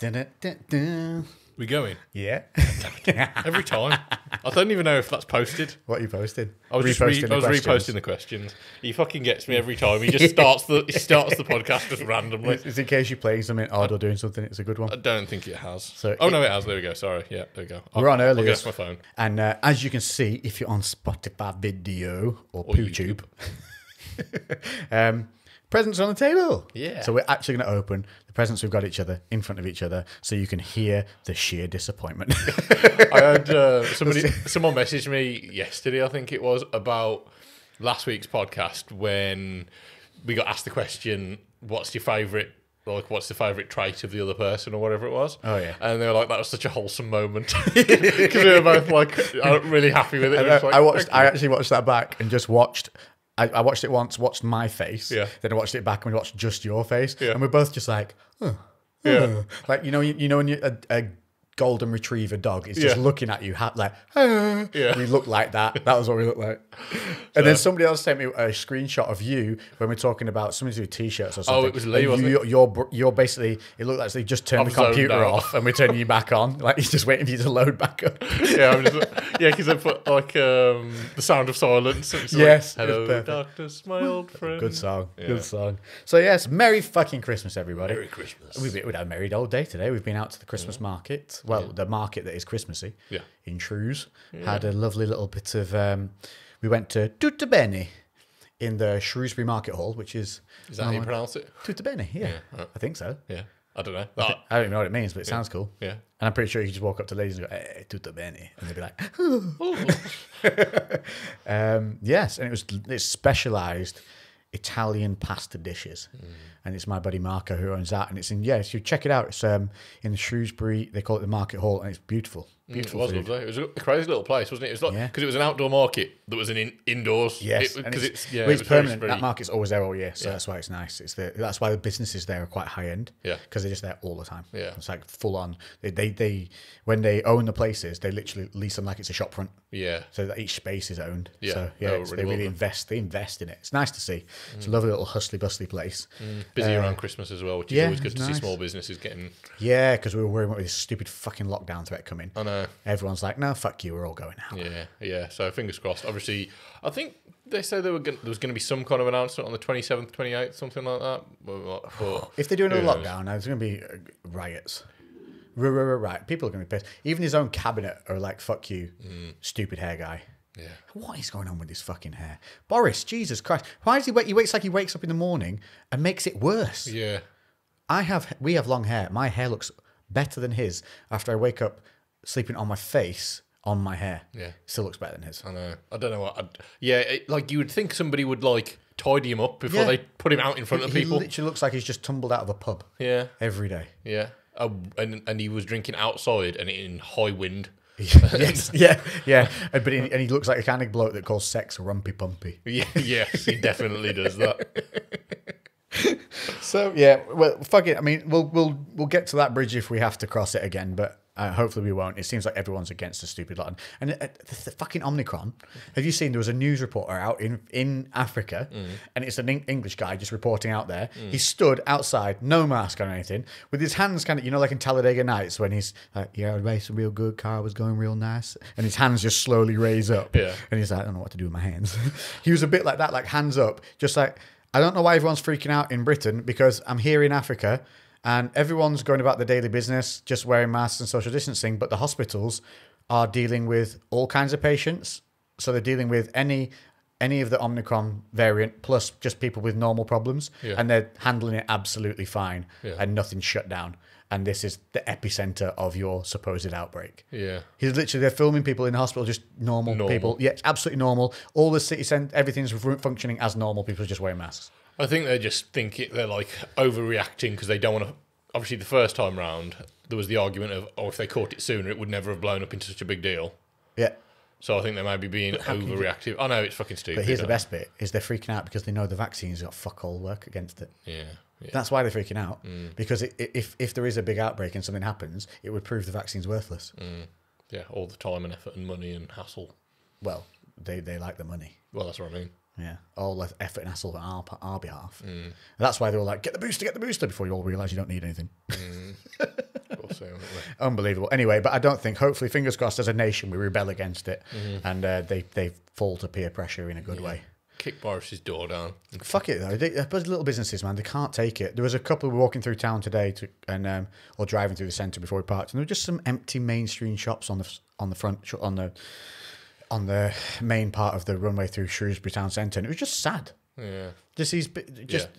Dun-dun-dun-dun. We going? Yeah. Every time. I don't even know if that's posted. What are you posting? I was reposting the questions. He fucking gets me every time. He just starts the podcast just randomly. Is in case you're playing something odd or doing something, it's a good one. I don't think it has. So no, it has. There we go. Sorry. Yeah, there we go. We're on earlier. I'll guess my phone. And as you can see, if you're on Spotify video or YouTube. Presents on the table. Yeah. So we're actually going to open the presents we've got each other in front of each other so you can hear the sheer disappointment. I had someone messaged me yesterday, I think it was, about last week's podcast when we got asked the question, what's your favourite trait of the other person or whatever it was? Oh, yeah. And they were like, that was such a wholesome moment. Because we were both like, really happy with it. I actually watched that back and just watched. I watched it once, watched my face, Yeah. then I watched it back and we watched just your face, Yeah. and we're both just like, Yeah. like you know when you're a golden retriever dog is just looking at you like, Yeah. we look like that. That was what we looked like. And then somebody else sent me a screenshot of you when we're talking about something to do with t-shirts or something. Oh, it was Lee, wasn't it? You're basically, it looked like they just turned the computer off and we're turning you back on. Like he's just waiting for you to load back up. Yeah, because I put like the sound of silence. It's Yes, like, it was hello, perfect. darkness, my old friend. Good song. Yeah. Good song. So yes, Merry fucking Christmas, everybody. Merry Christmas. We've had a merry old day today. We've been out to the Christmas market. Well, the market that is Christmassy. Yeah. In Shrews. Had a lovely little bit of. We went to Tutta Bene in the Shrewsbury Market Hall, which is. Is that how you pronounce it? Tutta Bene? Yeah, right. I think so. Yeah. I don't know. I don't even know what it means, but it sounds cool. Yeah. And I'm pretty sure you could just walk up to ladies and go, "Hey, Tutta Bene," and they'd be like, yes, and it's specialised Italian pasta dishes, and it's my buddy Marco who owns that, and it's in so you check it out. It's in Shrewsbury. They call it the Market Hall, and it's beautiful. Beautiful. It was lovely. It was a crazy little place, wasn't it? It was like because it was an outdoor market that was indoors. Yes, it's permanent. That market's always there all year, so that's why it's nice. That's why the businesses there are quite high end. Yeah, because they're just there all the time. Yeah, it's like full on. They when they own the places, they literally lease them like it's a shop front. Yeah, so that each space is owned. Yeah, so they really invest. They invest in it. It's nice to see. It's a lovely little hustly bustly place. Busy around Christmas as well, which is always good to see small businesses getting. Yeah, because we were worried about this stupid fucking lockdown threat coming. I know. Everyone's like, no, fuck you, we're all going out. Yeah. So fingers crossed. Obviously, I think they said there was going to be some kind of announcement on the 27th, 28th, something like that. But if they do another lockdown, there's going to be riots. Right. People are going to be pissed. Even his own cabinet are like, fuck you, stupid hair guy. Yeah. What is going on with his fucking hair? Boris, Jesus Christ. Why does he wait? He waits like he wakes up in the morning and makes it worse. Yeah. We have long hair. My hair looks better than his after I wake up sleeping on my face on my hair. Yeah. Still looks better than his. I know. I don't know what. Like you would think somebody would like tidy him up before they put him out in front of people. He literally looks like he's just tumbled out of a pub. Yeah. Every day. Yeah. And he was drinking outside and in high wind. Yes, yeah. But he looks like a kind of bloke that calls sex rumpy pumpy. Yeah, yes, he definitely does that. So yeah, well, fuck it. I mean, we'll get to that bridge if we have to cross it again, but hopefully we won't. It seems like everyone's against the stupid lot. And the fucking Omicron. Have you seen? There was a news reporter out in Africa, and it's an English guy just reporting out there. He stood outside, no mask on or anything, with his hands kind of, like in Talladega Nights when he's like, "Yeah, I raced a real good car, was going real nice," and his hands just slowly raise up. Yeah, and he's like, "I don't know what to do with my hands." He was a bit like that, like hands up, just like. I don't know why everyone's freaking out in Britain because I'm here in Africa and everyone's going about their daily business, just wearing masks and social distancing, but the hospitals are dealing with all kinds of patients. So they're dealing with any of the Omicron variant plus just people with normal problems, and they're handling it absolutely fine, and nothing's shut down. And this is the epicenter of your supposed outbreak. Yeah. They're filming people in the hospital, just normal people. Yeah, it's absolutely normal. All the city centre, everything's functioning as normal. People are just wearing masks. I think they just think they're like overreacting because they don't want to. Obviously, the first time round, there was the argument of, if they caught it sooner, it would never have blown up into such a big deal. Yeah. So I think they might be being overreactive. I know it's fucking stupid. But here's the best bit, is they're freaking out because they know the vaccine's got fuck all work against it. Yeah. That's why they're freaking out. Because if there is a big outbreak and something happens, it would prove the vaccine's worthless. Yeah, all the time and effort and money and hassle. Well, they like the money. Well, that's what I mean. Yeah, all the effort and hassle on our behalf. And that's why they were like, get the booster, before you all realise you don't need anything. they? Aren't Unbelievable. Anyway, but I don't think, hopefully, fingers crossed, as a nation, we rebel against it and they fall to peer pressure in a good way. Kick Boris's door down. Fuck it, though. But little businesses, man, they can't take it. There was a couple who were walking through town today or driving through the centre before we parked, and there were just some empty mainstream shops on the front, on the main part of the runway through Shrewsbury Town Centre, and it was just sad. Yeah. It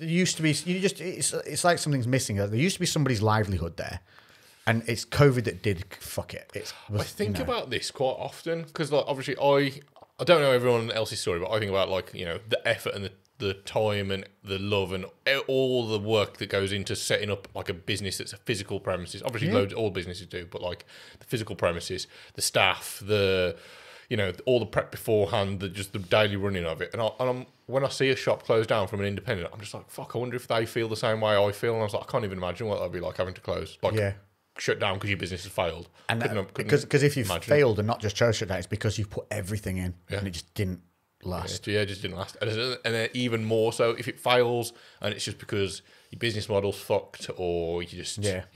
used to be. It's like something's missing. There used to be somebody's livelihood there, and it's COVID that did fuck it. I think about this quite often because, like, obviously, I don't know everyone else's story, but I think about, like, you know, the effort and the time and the love and all the work that goes into setting up like a business that's a physical premises. Obviously, all businesses do, but like the physical premises, the staff, all the prep beforehand, just the daily running of it. And when I see a shop close down from an independent, I'm just like, fuck, I wonder if they feel the same way I feel. And I was like, I can't even imagine what that'd be like having to close. Like, shut down because your business has failed. And because if you've failed and not just chose shut down, it's because you've put everything in and it just didn't last. Yeah, it just didn't last. And then even more so, if it fails and it's just because your business model's fucked or you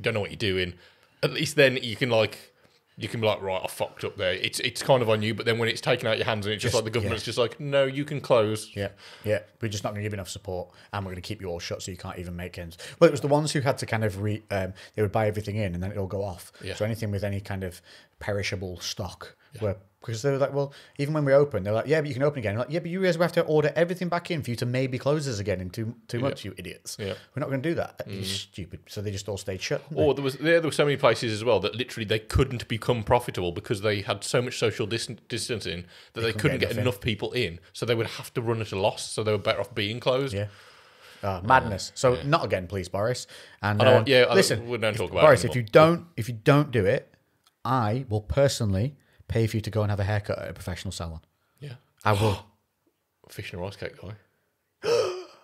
don't know what you're doing, at least then you can be like, right, I fucked up there. It's kind of on you, but then when it's taken out your hands and it's just like the government's just like, no, you can close. Yeah. We're just not going to give enough support, and we're going to keep you all shut so you can't even make ends. Well, it was the ones who had to kind of they would buy everything in and then it'll go off. Yeah. So anything with any kind of perishable stock because they were like, well, even when we open, they're like, yeah, but you can open again. Like, yeah, but you guys will have to order everything back in for you to maybe close us again in too much, you idiots. Yeah. We're not going to do that. You're stupid. So they just all stayed shut. Or there were so many places as well that literally they couldn't become profitable because they had so much social distancing that they couldn't get enough people in. So they would have to run at a loss. So they were better off being closed. Yeah. Madness. So not again, please, Boris. And listen, we don't talk about Boris. If you don't do it, I will personally pay for you to go and have a haircut at a professional salon. Yeah. I will. Fish and a rice cake guy.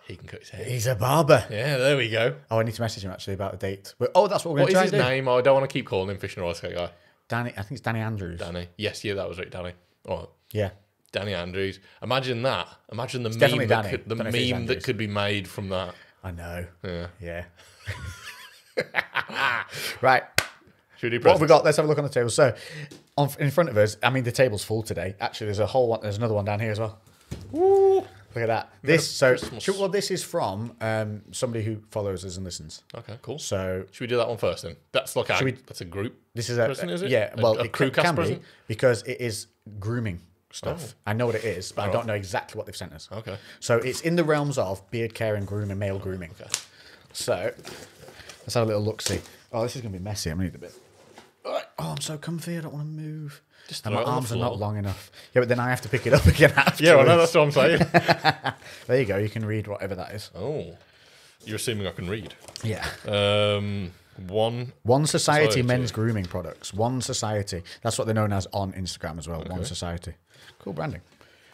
He can cut his hair. He's a barber. Yeah, there we go. Oh, I need to message him actually about the date. That's what we're going to try. What is his name? I don't want to keep calling him Fish and a rice cake guy. Danny, I think it's Danny Andrews. Danny. Yes, that was right, Danny. Oh. Yeah. Danny Andrews. Imagine that. Imagine the meme that could be made from that. I know. Yeah. Right. What have we got? Let's have a look on the table. So, in front of us, I mean, the table's full today. Actually, there's a whole one. There's another one down here as well. Woo! Look at that. This is from somebody who follows us and listens. Okay, cool. So, should we do that one first then? That's like that's a group. This is is it? Yeah. Well, it can be because it is grooming stuff. I know what it is, but I don't know exactly what they've sent us. Okay. So it's in the realms of beard care and grooming, male grooming. Okay. So let's have a little look. See. Oh, this is gonna be messy. I'm gonna need a bit. Oh, I'm so comfy. I don't want to move. And my arms are not long enough. Yeah, but then I have to pick it up again afterwards. Yeah, well, no, that's what I'm saying. There you go. You can read whatever that is. Oh, you're assuming I can read? Yeah. One Society men's grooming products. One Society. That's what they're known as on Instagram as well. Okay. One Society. Cool branding.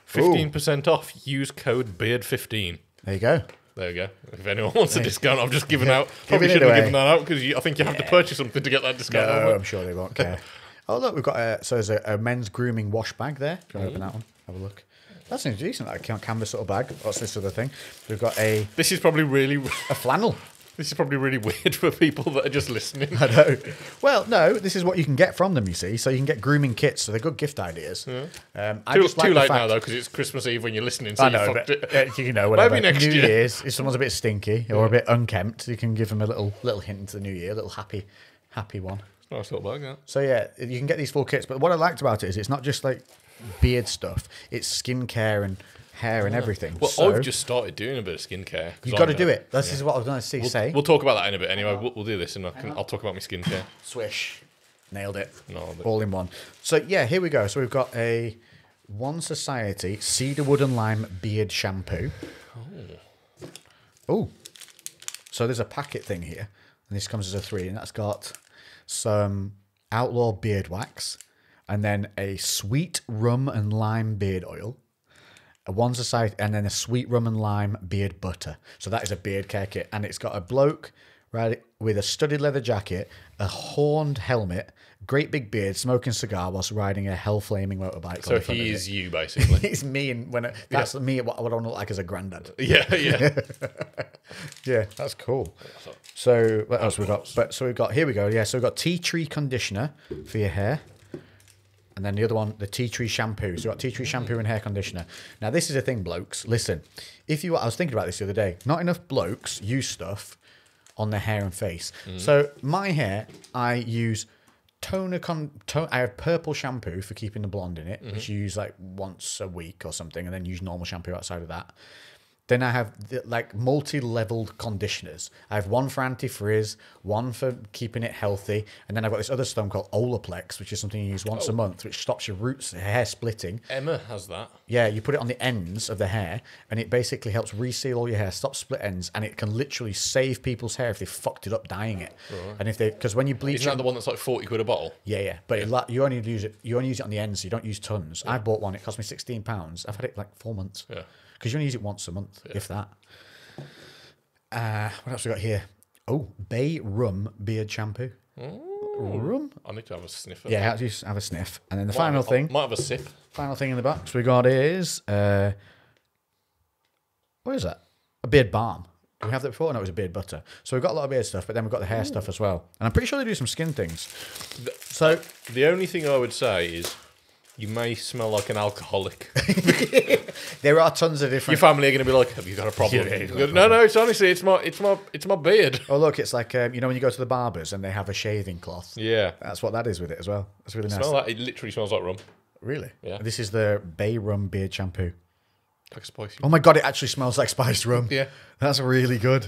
15% off. Use code BEARD15. There you go. There you go. If anyone wants a discount, I've just given out. Probably shouldn't have given that out because I think you have to purchase something to get that discount. No, I'm sure they won't care. Oh, look, we've got there's a men's grooming wash bag there. If you want to open that one, have a look. That seems decent, that canvas sort of bag. What's this other thing? We've got This is probably really... a flannel. This is probably really weird for people that are just listening. I know. Well, no, this is what you can get from them, you see. So you can get grooming kits, so they're good gift ideas. Yeah. Too late now, though, because it's Christmas Eve when you're listening, so I know, whatever. Maybe next year. New Year's, if someone's a bit stinky or a bit unkempt, you can give them a little hint into the new year, a little happy one. Nice little bag, yeah. So, yeah, you can get these full kits. But what I liked about it is it's not just like beard stuff. It's skincare and hair and everything. Well, I've just started doing a bit of skincare. You've got to do it. This is what I was going to say. We'll talk about that in a bit anyway. We'll do this and I'll talk about my skincare. Swish. Nailed it. All in one. So, yeah, here we go. So we've got a One Society Cedarwood and Lime Beard Shampoo. Oh. So there's a packet thing here. And this comes as a 3. And that's got some Outlaw Beard Wax. And then a Sweet Rum and Lime Beard Oil. One Society, and then a Sweet Rum and Lime Beard Butter. So that is a beard care kit. And it's got a bloke with a studded leather jacket, a horned helmet, great big beard, smoking cigar whilst riding a hell-flaming motorbike. So he is you, basically. It's me, and that's me. What I want to look like as a granddad. Yeah, yeah. Yeah, that's cool. So what else we got? So we've got, here we go. Yeah, so we've got tea tree conditioner for your hair. And then the other one, the tea tree shampoo. So we've got tea tree shampoo and hair conditioner. Now, this is a thing, blokes. Listen, I was thinking about this the other day. Not enough blokes use stuff on their hair and face. So my hair, I use I have purple shampoo for keeping the blonde in it, which you use like once a week or something, and then use normal shampoo outside of that. Then I have multi-leveled conditioners. I have one for anti-frizz, one for keeping it healthy, and then I've got this other stuff called Olaplex, which is something you use once a month, which stops your hair splitting. Emma has that. Yeah, you put it on the ends of the hair, and it basically helps reseal all your hair, stop split ends, and it can literally save people's hair if they fucked it up dyeing it. Right. And because when you bleach, isn't that the one that's like 40 quid a bottle? Yeah. But you only use it on the ends, so you don't use tons. I bought one; it cost me £16. I've had it like 4 months. Yeah. Because you only use it once a month, if that. What else we got here? Oh, Bay Rum Beard Shampoo. Rum? I need to have a sniff. Yeah, just have a sniff. And then the final thing. Might have a sip. Final thing in the box we got is... what is that? A beard balm. Did we have that before? No, it was a beard butter. So we've got a lot of beard stuff, but then we've got the hair stuff as well. And I'm pretty sure they do some skin things. So the only thing I would say is... you may smell like an alcoholic. There are tons of different... Your family are going to be like, have you got a problem? No, it's honestly, it's my beard. Oh, look, it's like, when you go to the barbers and they have a shaving cloth. Yeah. That's what that is with it as well. That's really nice. Smell that? It literally smells like rum. Really? Yeah. This is the Bay Rum Beard Shampoo. Like spicy. Oh my God, it actually smells like spiced rum. Yeah. That's really good.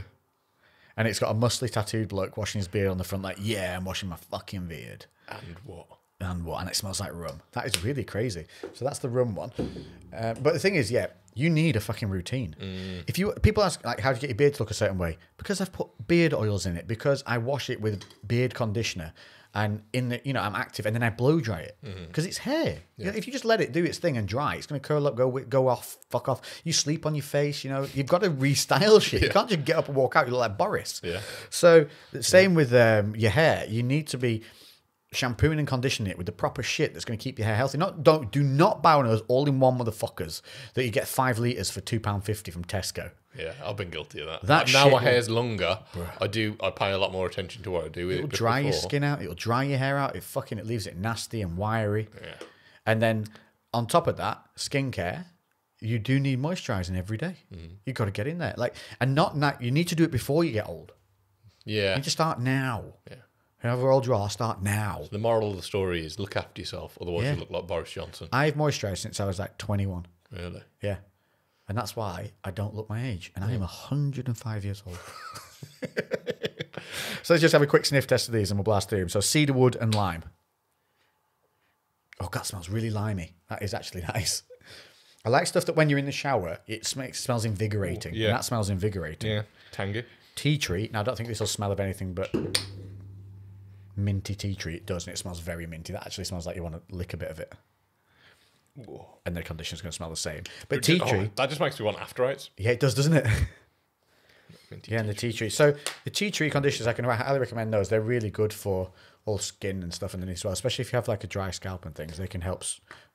And it's got a muscly tattooed bloke washing his beard on the front like, yeah, I'm washing my fucking beard. And what? And it smells like rum. That is really crazy. So that's the rum one. But the thing is, you need a fucking routine. People ask, like, how do you get your beard to look a certain way? Because I've put beard oils in it. Because I wash it with beard conditioner, and I'm active, and then I blow dry it because it's hair. Yeah. If you just let it do its thing and dry, it's going to curl up, go off, fuck off. You sleep on your face. You've got to restyle shit. Yeah. You can't just get up and walk out. You look like Boris. Yeah. So same with your hair. You need to be shampooing and conditioning it with the proper shit that's going to keep your hair healthy. Do not buy one of those all-in-one motherfuckers that you get 5 litres for £2.50 from Tesco. Yeah, I've been guilty of that. Now my hair's longer. Bruh. I pay a lot more attention to what I do with it. It'll dry your skin out. It'll dry your hair out. It leaves it nasty and wiry. Yeah. And then on top of that, skincare, you do need moisturising every day. You've got to get in there. You need to do it before you get old. Yeah. You need to start now. Yeah. However old you are, start now. So the moral of the story is look after yourself, otherwise you look like Boris Johnson. I've moisturised since I was like 21. Really? Yeah. And that's why I don't look my age. And I am 105 years old. So let's just have a quick sniff test of these and we'll blast through them. So cedarwood and lime. Oh, that smells really limey. That is actually nice. I like stuff that when you're in the shower, it smells invigorating. Yeah. And that smells invigorating. Yeah. Tangy. Tea tree. Now, I don't think this will smell of anything but... minty tea tree. It does, and it smells very minty. That actually smells like you want to lick a bit of it. Whoa. And the conditioner's going to smell the same. But tea tree... that just makes me want After Eights. Yeah, it does, doesn't it? And the tea tree. So the tea tree conditioners, I can highly recommend those. They're really good for all skin and stuff underneath as well, especially if you have like a dry scalp and things. They can help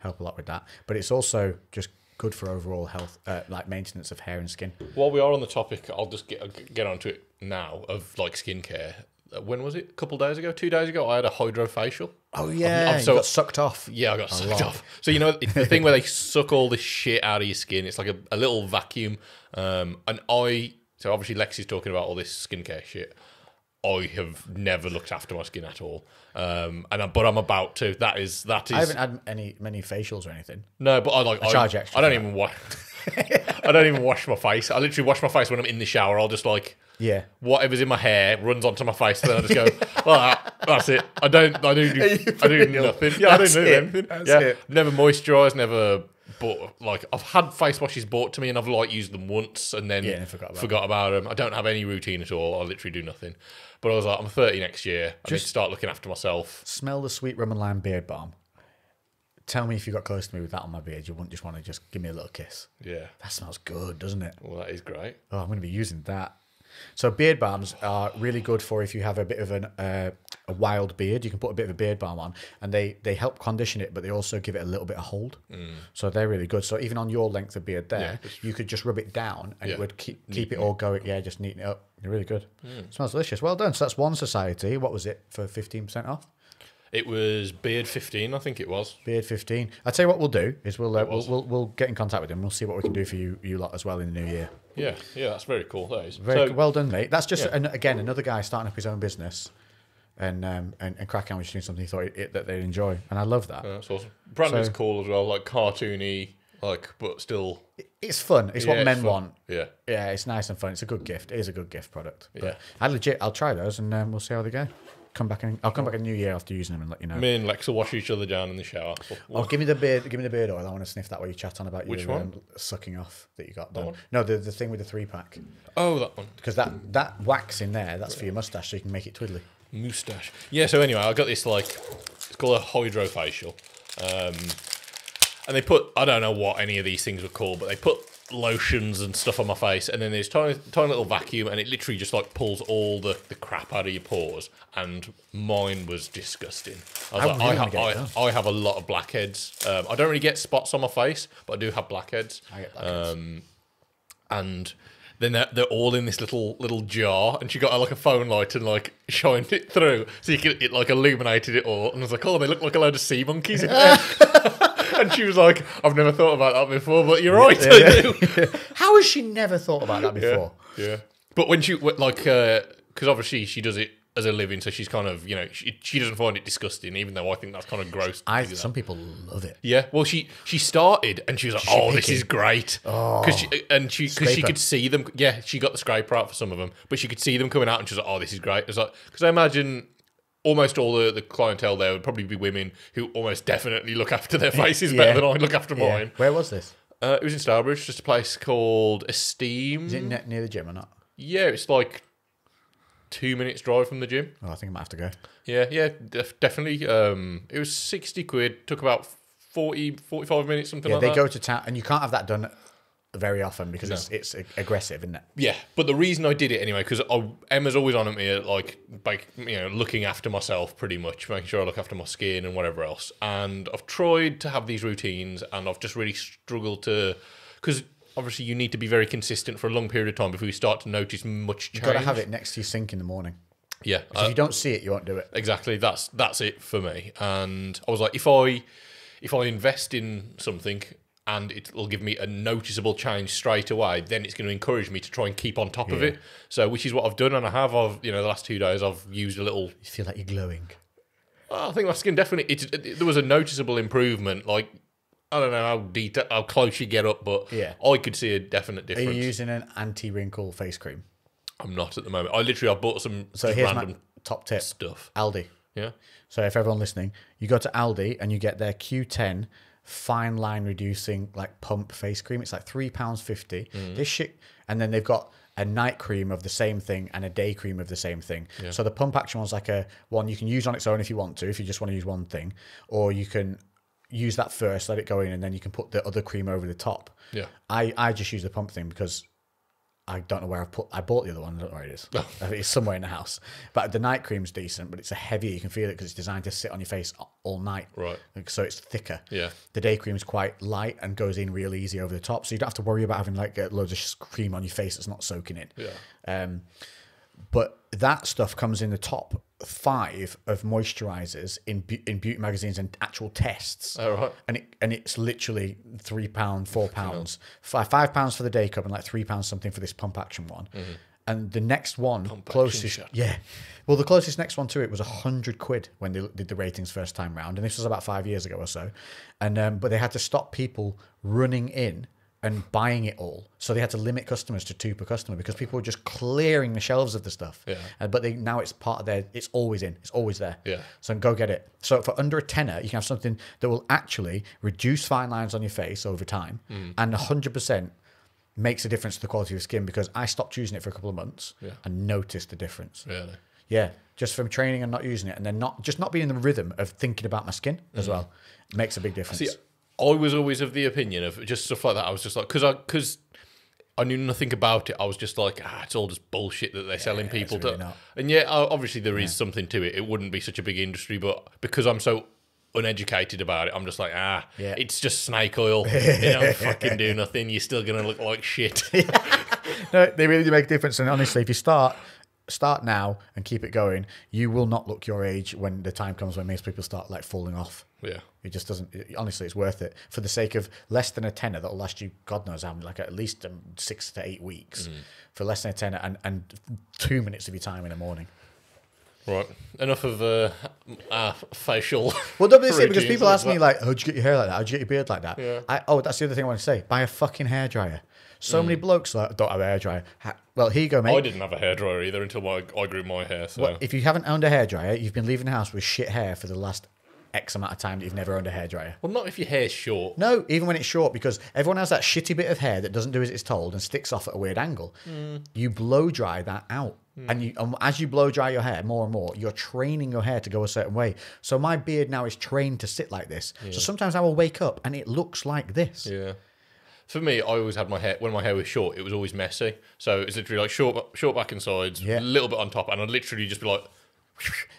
a lot with that. But it's also just good for overall health, like maintenance of hair and skin. While we are on the topic, I'll just get onto it now of like skincare. When was it? A couple of days ago? 2 days ago, I had a hydrofacial. Oh, yeah. You got sucked off. Yeah, I got sucked off. So, it's the thing where they suck all this shit out of your skin. It's like a little vacuum. So obviously Lex is talking about all this skincare shit. I have never looked after my skin at all. But I'm about to. That is. I haven't had many facials or anything. No, but I charge extra. I don't even wash. I don't even wash my face. I literally wash my face when I'm in the shower. I'll just whatever's in my hair runs onto my face, and then I just go, well, that's it. I do nothing. Yeah, I don't do anything. That's it. Never moisturise, never bought, I've had face washes bought to me and I've used them once and then forgot about them. I don't have any routine at all. I literally do nothing. But I was like, I'm 30 next year. I need to start looking after myself. Smell the sweet rum and lime beard balm. Tell me if you got close to me with that on my beard, you wouldn't just want to just give me a little kiss. Yeah. That smells good, doesn't it? Well, that is great. Oh, I'm going to be using that. So beard balms are really good for if you have a bit of a wild beard. You can put a bit of a beard balm on, and they help condition it, but they also give it a little bit of hold. So they're really good. So even on your length of beard there, you could just rub it down, and it would keep it all going. Yeah, just neaten it up. They're really good. Smells delicious. Well done. So that's one society. What was it for 15% off? It was Beard 15, I think it was. Beard 15. I'll tell you what we'll do is we'll get in contact with him. We'll see what we can do for you lot as well in the new year. Yeah, that's very cool. That is very well done, mate. That's just again another guy starting up his own business, and cracking on with doing something he thought that they'd enjoy, and I love that. That's awesome. Brandon's cool as well, like cartoony, but still. It's fun. It's what men want. Yeah, it's nice and fun. It's a good gift. It is a good gift product. But I'll try those, and we'll see how they go. I'll come back in the new year after using them and let you know. Me and Lex will wash each other down in the shower. Give me the beard oil. I want to sniff that while you chat on about Which your one? Sucking off that you got That done. one? No, the thing with the 3-pack. Oh, that one. Because that wax in there, that's for your mustache, so you can make it twiddly. Moustache. Yeah. So anyway, I got this it's called a hydrofacial, and they put, I don't know what any of these things were called, but they put lotions and stuff on my face, and then there's tiny little vacuum, and it literally just pulls all the crap out of your pores, and mine was disgusting. I have a lot of blackheads. I don't really get spots on my face, but I do have blackheads. I get blackheads. And then they're all in this little jar, and she got a phone light and shined it through, so it illuminated it all, and I was like, oh, they look like a load of sea monkeys in there. And she was like, I've never thought about that before, but you're right. How has she never thought about that before? Yeah. But when she, because obviously she does it as a living, so she's kind of, she doesn't find it disgusting, even though I think that's kind of gross. Some people love it. Yeah. Well, she started, and she was like, this is great. Because she could see them. Yeah, she got the scraper out for some of them, but she could see them coming out, and she was like, this is great. It was like, because I imagine almost all the clientele there would probably be women who almost definitely look after their faces better than I look after mine. Where was this? It was in Stourbridge, just a place called Esteem. Is it near the gym or not? Yeah, it's 2 minutes drive from the gym. Oh, I think I might have to go. Yeah, definitely. It was 60 quid, took about 45 minutes, something like that. Yeah, they go to town, and you can't have that done very often because it's aggressive, isn't it? Yeah, but the reason I did it anyway, because Emma's always on at me looking after myself, pretty much making sure I look after my skin and whatever else. And I've tried to have these routines, and I've just really struggled to, because obviously you need to be very consistent for a long period of time before you start to notice much change. You've got to have it next to your sink in the morning. Yeah, if you don't see it, you won't do it. Exactly, that's it for me. And I was like, if I invest in something and it'll give me a noticeable change straight away, then it's going to encourage me to try and keep on top of it. So, which is what I've done, and I have. The last 2 days, I've used a little. You feel like you're glowing. I think my skin definitely. There was a noticeable improvement. I don't know how close you get up, but I could see a definite difference. Are you using an anti-wrinkle face cream? I'm not at the moment. I've bought some. So here's random my top tip: stuff. Aldi. Yeah. So if everyone listening, you go to Aldi and you get their Q10 fine line reducing pump face cream. It's £3.50. This shit, and then they've got a night cream of the same thing and a day cream of the same thing. Yeah. So the pump action one's a one you can use on its own if you want to, if you just want to use one thing, or you can use that first, let it go in, and then you can put the other cream over the top. Yeah. I just use the pump thing because I don't know where I bought the other one. I don't know where it is. I think it's somewhere in the house. But the night cream's decent, but it's a heavier. You can feel it because it's designed to sit on your face all night. Right. So it's thicker. Yeah. The day cream's quite light and goes in real easy over the top. So you don't have to worry about having loads of cream on your face that's not soaking in. Yeah. But that stuff comes in the top 5 of moisturizers in beauty magazines and actual tests. Oh, right. And it's literally £3, £4, £5 for the day cup and £3 something for this pump action one. Mm-hmm. And the next one closest, well, the closest next one to it was 100 quid when they did the ratings first time round, and this was about 5 years ago or so. And but they had to stop people running in and buying it all, so they had to limit customers to 2 per customer because people were just clearing the shelves of the stuff. Yeah. But now it's part of it's always in, it's always there. Yeah. So go get it. So for under a tenner, you can have something that will actually reduce fine lines on your face over time, and 100% makes a difference to the quality of your skin, because I stopped using it for a couple of months and noticed the difference. Really? Yeah. Just from training and not using it, and then not being in the rhythm of thinking about my skin as well, makes a big difference. See, I was always of the opinion of just stuff like that. I was just like, because I knew nothing about it. I was just like, it's all just bullshit that they're selling people really to. not. And yeah, obviously there is something to it. It wouldn't be such a big industry, but because I'm so uneducated about it, I'm just like, it's just snake oil. You don't fucking do nothing. You're still gonna look like shit. No, they really do make a difference. And honestly, if you start now and keep it going, you will not look your age when the time comes when most people start like falling off. Yeah. It just doesn't. Honestly, it's worth it for the sake of less than a tenner that'll last you, God knows how, like at least 6 to 8 weeks for less than a tenner and 2 minutes of your time in the morning. Right. Enough of facial. Well, don't be silly because people ask me like, "How'd you get your hair like that? How'd you get your beard like that?" Yeah. That's the other thing I want to say. Buy a fucking hairdryer. So many blokes like don't have a hairdryer. Well, here you go, mate. I didn't have a hairdryer either until I grew my hair. So Well, if you haven't owned a hairdryer, you've been leaving the house with shit hair for the last X amount of time that you've never owned a hairdryer. well, not if your hair's short. No, even when it's short, because everyone has that shitty bit of hair that doesn't do as it's told and sticks off at a weird angle. You blow dry that out. And as you blow dry your hair more and more, you're training your hair to go a certain way. So my beard now is trained to sit like this. So sometimes I will wake up and it looks like this. Yeah. For me, I always had my hair, when my hair was short, it was always messy. So it's literally like short back and sides, a little bit on top, and I'd literally just be like,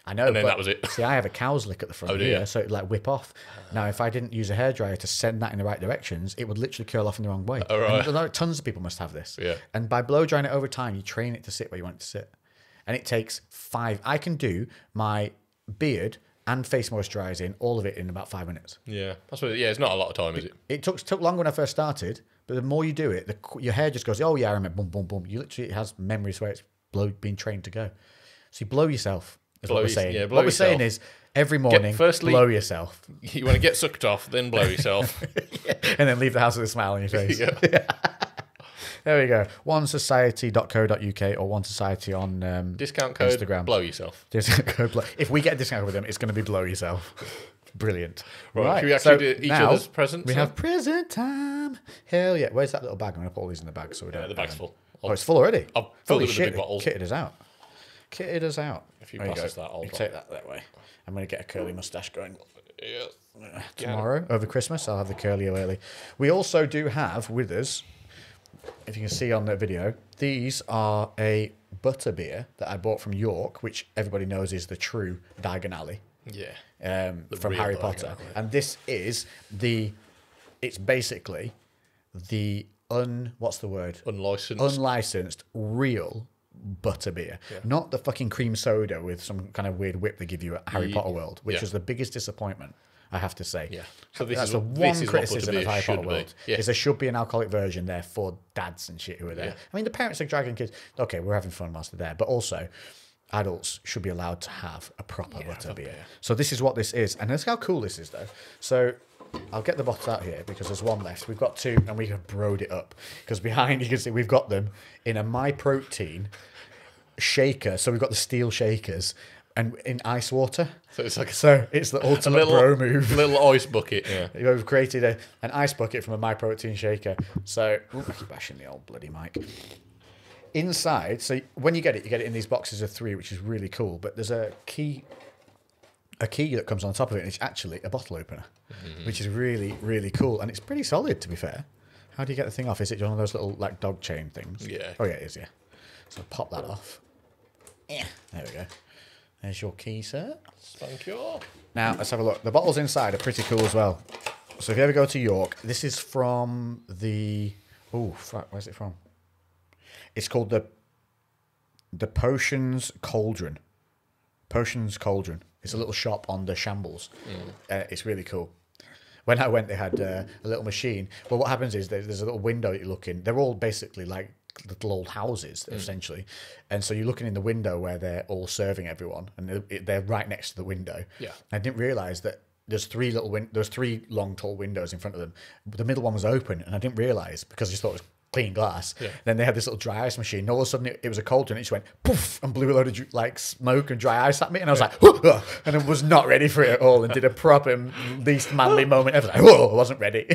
I know, and then that was it. See, I have a cow's lick at the front here, so it'd like whip off. Now, if I didn't use a hairdryer to send that in the right directions, it would literally curl off in the wrong way. Oh, right. And tons of people must have this. Yeah. And by blow drying it over time, you train it to sit where you want it to sit. And it takes 5. I can do my beard and face moisturising, all of it in about 5 minutes. Yeah. That's what. Yeah, it's not a lot of time, is it? It took long when I first started, but the more you do it, your hair just goes, oh yeah, I remember, boom, boom, boom. You literally, it has memories where it's being trained to go. So you blow yourself, is what we're saying. Yeah, what we're saying is, every morning, blow yourself. You want to get sucked off, then blow yourself. And then leave the house with a smile on your face. There we go. onesociety.co.uk or One Society on Discount code, Instagram. blow yourself. Discount code, if we get a discount with them, it's going to be blow yourself. Brilliant. Right. Should we actually do each other's presents? We have present time. Hell yeah. Where's that little bag? I'm going to put all these in the bag so we don't... the bag's full. Oh, it's full already? I've filled Holy it with shit, the big bottles. Kitted us out. If you pass us that, I'll take that way. I'm going to get a curly moustache going. Yeah. Tomorrow, over Christmas, I'll have the curly early. We also do have with us, if you can see on the video, these are a butter beer that I bought from York, which everybody knows is the true Diagon Alley. Yeah. From Harry Potter. And this is it's basically the what's the word? Unlicensed real butter beer. Yeah. Not the fucking cream soda with some kind of weird whip they give you at Harry Potter World, which was the biggest disappointment, I have to say. Yeah. So that's the one criticism of Harry Potter World. Is there should be an alcoholic version there for dads and shit who are there. Yeah. I mean, the parents are dragging kids. Okay, we're having fun whilst they're there, but also adults should be allowed to have a proper butter beer. So this is what this is. And look how cool this is, though. So I'll get the bottles out here because there's one left. We've got 2, and we have broed it up. Because behind, you can see we've got them in a My Protein shaker. So we've got the steel shakers and in ice water. So it's the ultimate bro move. Little ice bucket, yeah. We've created an ice bucket from a My Protein shaker. So, I keep bashing the old bloody mic. Inside, so when you get it in these boxes of 3, which is really cool. But there's a key that comes on top of it, and it's actually a bottle opener, which is really, really cool. And it's pretty solid, to be fair. How do you get the thing off? Is it one of those little like dog chain things? Yeah. Oh, yeah, it is, yeah. So pop that off. Yeah. There we go. There's your key, sir. Thank you. Now, let's have a look. The bottles inside are pretty cool as well. So if you ever go to York, this is from the... Oh, fuck, where's it from? It's called the Potions Cauldron. Potions Cauldron. It's a little shop on the Shambles. It's really cool. When I went, they had a little machine. Well, what happens is there's a little window that you look in. They're all basically like little old houses, essentially. And so you're looking in the window where they're all serving everyone, and they're right next to the window. Yeah. I didn't realise that there's 3 long, tall windows in front of them. The middle one was open, and I didn't realise because I just thought it was clean glass. Yeah. Then they had this little dry ice machine. And all of a sudden, it was a cauldron. It just went poof and blew a load of like smoke and dry ice at me, and I was like, whoa, and I was not ready for it at all, and did a proper least manly moment ever. Like, whoa, I wasn't ready.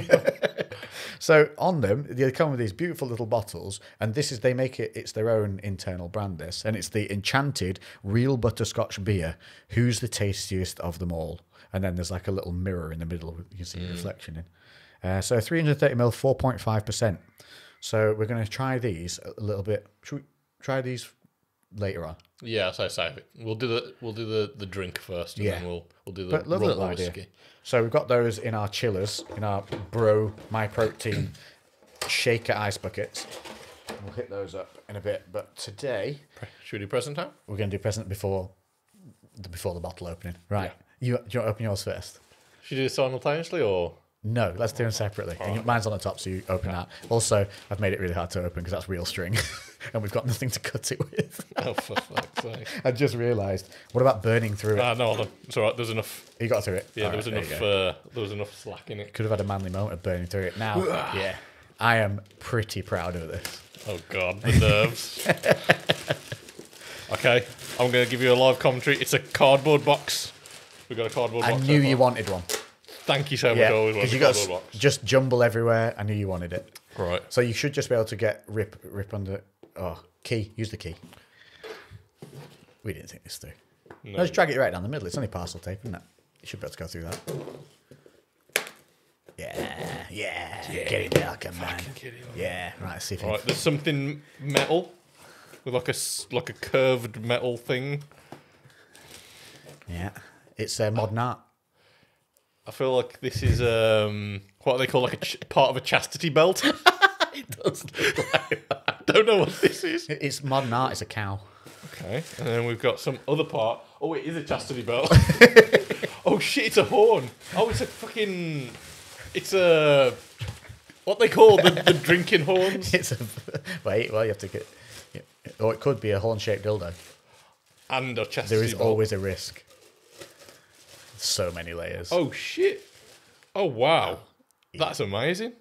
So on them, they come with these beautiful little bottles, and they make it. It's their own internal brand. This, and it's the Enchanted Real Butterscotch Beer. Who's the tastiest of them all? And then there's like a little mirror in the middle you can see the reflection in. So 330ml, 4.5%. So we're going to try these a little bit. Should we try these later on? Yeah, so save it. We'll do the drink first, and then we'll do the But lovely little idea. whiskey. So we've got those in our chillers, in our Bro My Protein shaker ice buckets. We'll hit those up in a bit. But today, Should we do present time? we're going to do present before the bottle opening. Right. Do you want to open yours first? Should we do this simultaneously or? No, let's do them separately. And mine's on the top, so you open that. Also, I've made it really hard to open because that's real string, and we've got nothing to cut it with. Oh, for fuck's sake! I just realised. What about burning through it? No, hold on. It's all right. There's enough. You got through it. Yeah, All there was right, enough. There was enough slack in it. Could have had a manly moment of burning through it. Now, yeah, I am pretty proud of this. Oh god, the nerves. Okay, I'm going to give you a live commentary. It's a cardboard box. We got a cardboard box. I knew you wanted one. Thank you so much. I always wanted you a got cardboard box. just jumble everywhere. I knew you wanted it. Right. So you should just be able to get rip under. Oh, key. Use the key. We didn't think this through. No, just drag it right down the middle. It's only parcel tape, isn't it? You should be able to go through that. Yeah. Get it there, come on. Yeah, right. Let's see if you Right. There's something metal with like a curved metal thing. Yeah, it's modern art. I feel like this is what they call like a part of a chastity belt. It does look like that. I don't know what this is. It's modern art. It's a cow. Okay, and then we've got some other part. Oh, it is a chastity belt. Oh shit, it's a horn. Oh, it's a fucking. It's a. What they call the drinking horns. It's a. Wait, well, you have to get. Or it could be a horn-shaped dildo. And a chastity There is belt. always a risk. So many layers. Oh shit. Oh wow. That's amazing.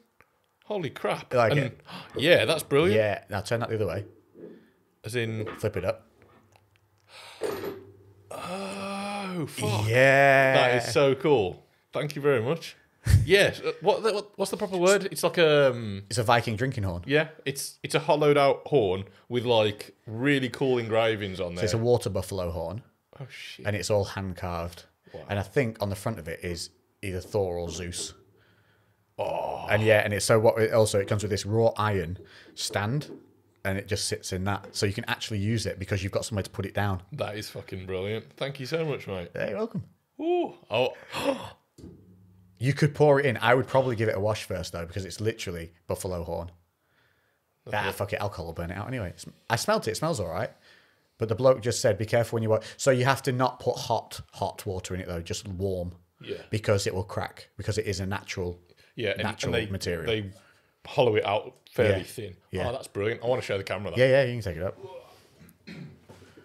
Holy crap. You like And- it? Yeah, that's brilliant. Yeah, now turn that the other way. As in. Flip it up. Oh fuck. Yeah. That is so cool. Thank you very much. Yes. What's the proper word? It's like It's a Viking drinking horn. yeah. It's a hollowed out horn with like really cool engravings on there. It's a water buffalo horn, Oh shit. and it's all hand carved. Wow. And I think on the front of it is either Thor or Zeus. Oh. And yeah, and it's so what it also it comes with this raw iron stand, and it just sits in that, so you can actually use it because you've got somewhere to put it down. That is fucking brilliant. Thank you so much, mate. Yeah, you're welcome. Ooh. Oh. You could pour it in. I would probably give it a wash first though, because it's literally buffalo horn. Fuck it, alcohol will burn it out anyway. I smelt it. It smells all right. But the bloke just said, be careful when you wash. So you have to not put hot water in it though, just warm. Yeah. Because it will crack, because it is a natural natural material. They hollow it out fairly thin. Yeah. Oh, that's brilliant. I want to show the camera that. Yeah, you can take it up.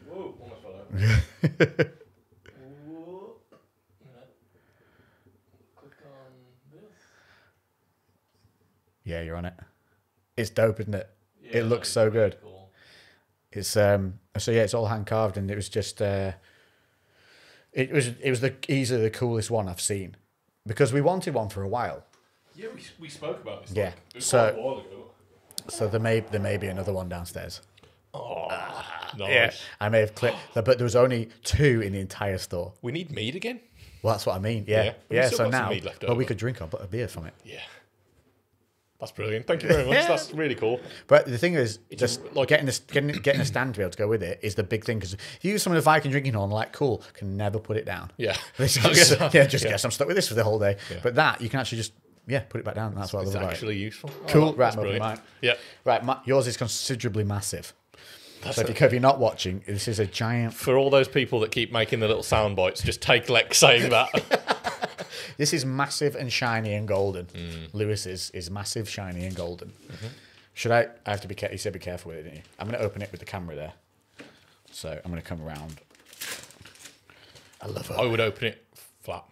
Whoa, almost fell over. Whoa. Click on this. Yeah, you're on it. It's dope, isn't it? Yeah, It looks that so is really good. cool. It's so yeah, it's all hand carved, and it was just it was easily the coolest one I've seen, because we wanted one for a while. Yeah, we spoke about this. Yeah, Like, it was so- quite a while ago. So there may be another one downstairs. Oh, nice. Yeah, I may have clicked, but there was only 2 in the entire store. We need mead again. Well, that's what I mean. Yeah, Yeah, but we yeah. still So got some now, meat left but we over. could drink a beer from it. Yeah. That's brilliant. Thank you very much. Yeah. That's really cool. But the thing is, just like- getting a stand to be able to go with it is the big thing. Because if you use some of the Viking drinking horn, like cool, can never put it down. Yeah. Just guess I'm stuck with this for the whole day. Yeah. But that you can actually just put it back down. That's what I It's love about it. actually useful. Cool. That's Right, I'm opening brilliant. mine. Yeah. Right, yours is considerably massive. So if you're not watching, this is a giant. For all those people that keep making the little sound bites, just take Lex saying that. This is massive and shiny and golden. Lewis is massive, shiny and golden. Should I have to be careful? You said be careful with it, didn't you? I'm going to open it with the camera there. So I'm going to come around. I love it. I would open it flat.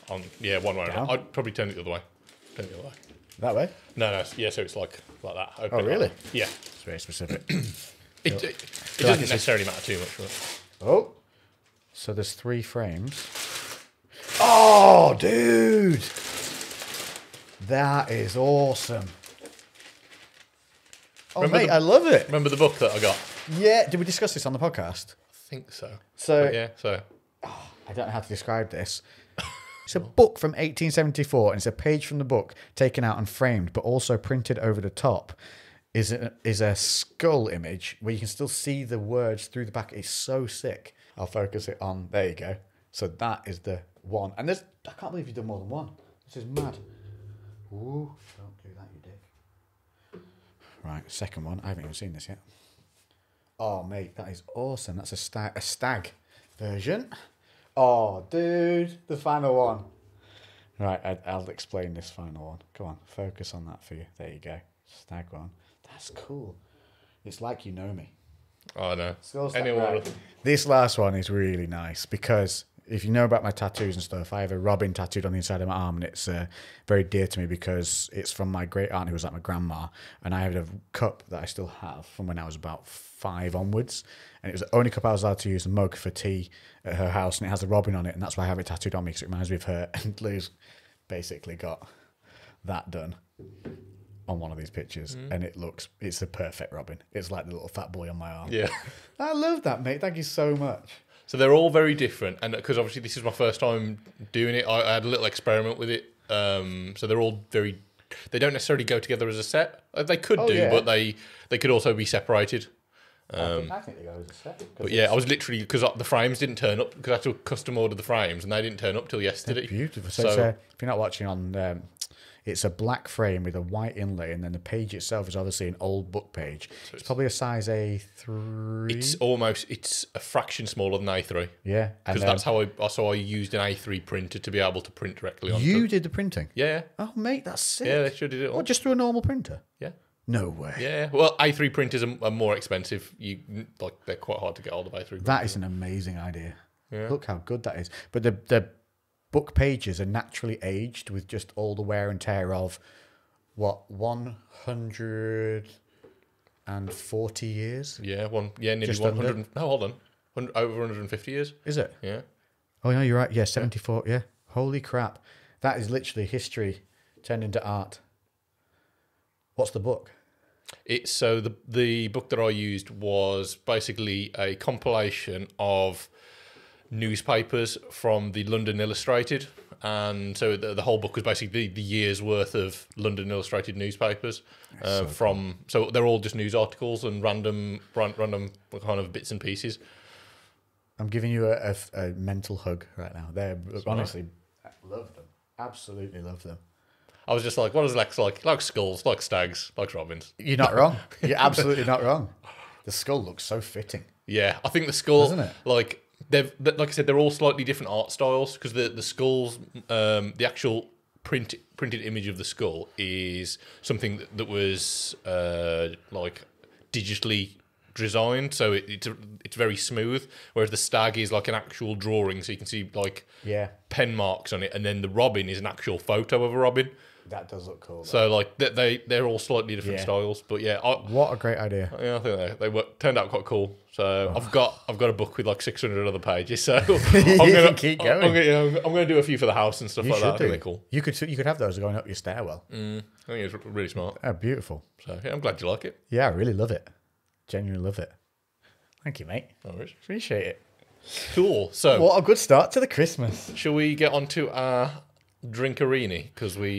One way. Down? I'd probably turn it the other way. Turn it the other way. That way? No. Yeah, so it's like that. Open Oh, it like really? that. Yeah. It's very specific. It doesn't necessarily matter too much. But Oh. So there's 3 frames. Oh, dude. That is awesome. Oh, Remember mate, the- I love it. remember the book that I got? Yeah. Did we discuss this on the podcast? I think so. So Yeah. So I don't know how to describe this. It's a book from 1874, and it's a page from the book taken out and framed, but also printed over the top. is a skull image where you can still see the words through the back. It's so sick. I'll focus it on. There you go. So that is the one. And I can't believe you've done more than one. This is mad. Ooh, don't do that, you dick. Right, second one. I haven't even seen this yet. Oh, mate, that is awesome. That's a stag version. Oh, dude, the final one. Right, I'll explain this final one. Come on, focus on that for you. There you go. Stag one. That's cool. It's like you know me. Oh, no. Anyone. Right. This last one is really nice because if you know about my tattoos and stuff, I have a robin tattooed on the inside of my arm, and it's very dear to me because it's from my great aunt who was like my grandma, and I have a cup that I still have from when I was about 5 onwards, and it was the only cup I was allowed to use and mug for tea at her house, and it has a robin on it, and that's why I have it tattooed on me because it reminds me of her. And Lou's basically got that done on one of these pictures, and it's a perfect robin. It's like the little fat boy on my arm. Yeah. I love that, mate. Thank you so much. So they're all very different, and because obviously this is my first time doing it, I had a little experiment with it. So they're all very. They don't necessarily go together as a set. They could but they could also be separated. I think they go as a set. But yeah, I was literally because the frames didn't turn up because I had to custom order the frames, and they didn't turn up till yesterday. They're beautiful. So it's if you're not watching on. It's a black frame with a white inlay, and then the page itself is obviously an old book page. So it's probably a size A3. It's a fraction smaller than A3. Yeah. Because that's how I used an A3 printer to be able to print directly on. You did the printing? Yeah. Oh, mate, that's sick. Yeah, they sure did it all. What, just through a normal printer? Yeah. No way. Yeah. Well, A3 printers are more expensive. They're quite hard to get hold of A3 printers. That is an amazing idea. Yeah. Look how good that is. But the book pages are naturally aged with just all the wear and tear of 140 years? Yeah, nearly Just 100. under? No, hold on. Over 150 years. Is it? Yeah. Oh, no, you're right. Yeah, 74. Yeah. Holy crap. That is literally history turned into art. What's the book? So the book that I used was basically a compilation of newspapers from the London Illustrated, and so the whole book was basically the year's worth of London Illustrated newspapers. So they're all just news articles and random kind of bits and pieces. I'm giving you a mental hug right now. They're honestly, I love them. Absolutely love them. I was just like, what does Lex like? Like skulls, like stags, like robins. You're not wrong. You're absolutely not wrong. The skull looks so fitting. Yeah, I think the skull, doesn't it? like I said, they're all slightly different art styles because the skulls, the actual printed image of the skull is something that was like digitally designed, so it's very smooth. Whereas the stag is like an actual drawing, so you can see like pen marks on it, and then the robin is an actual photo of a robin. That does look cool. Though. So like they're all slightly different styles, but yeah, what a great idea. Yeah, I think they turned out quite cool. So I've got a book with like 600 other pages. So I'm gonna keep going. I'm gonna do a few for the house and stuff like that. I think they're cool. You could have those going up your stairwell. I think it's really smart. Oh, beautiful. So yeah, I'm glad you like it. Yeah, I really love it. Genuinely love it. Thank you, mate. No worries. Appreciate it. Cool. So what a good start to the Christmas. Shall we get on to our drinkerini? Because we're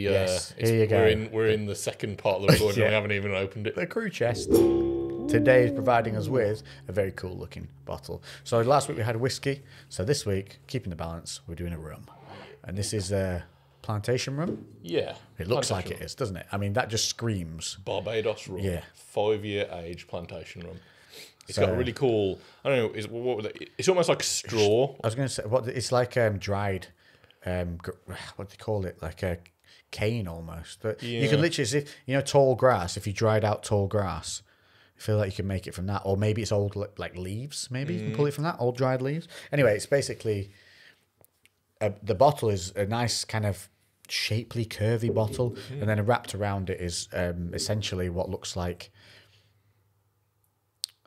in the second part of the recording and we haven't even opened it. The crew chest today is providing us with a very cool looking bottle. So last week we had whiskey. So this week, keeping the balance, we're doing a rum. And this is a plantation rum. Yeah. It looks like it is, doesn't it? I mean, that just screams. Barbados rum. Yeah. 5-year age plantation rum. It's got a really cool, I don't know, it's almost like straw. I was going to say, it's like dried, what do they call it? Like a cane almost. But you can literally, tall grass, if you dried out tall grass, I feel like you can make it from that. Or maybe it's old like leaves, maybe you can pull it from that, old dried leaves. Anyway, it's basically, the bottle is a nice kind of shapely, curvy bottle. And then wrapped around it is essentially what looks like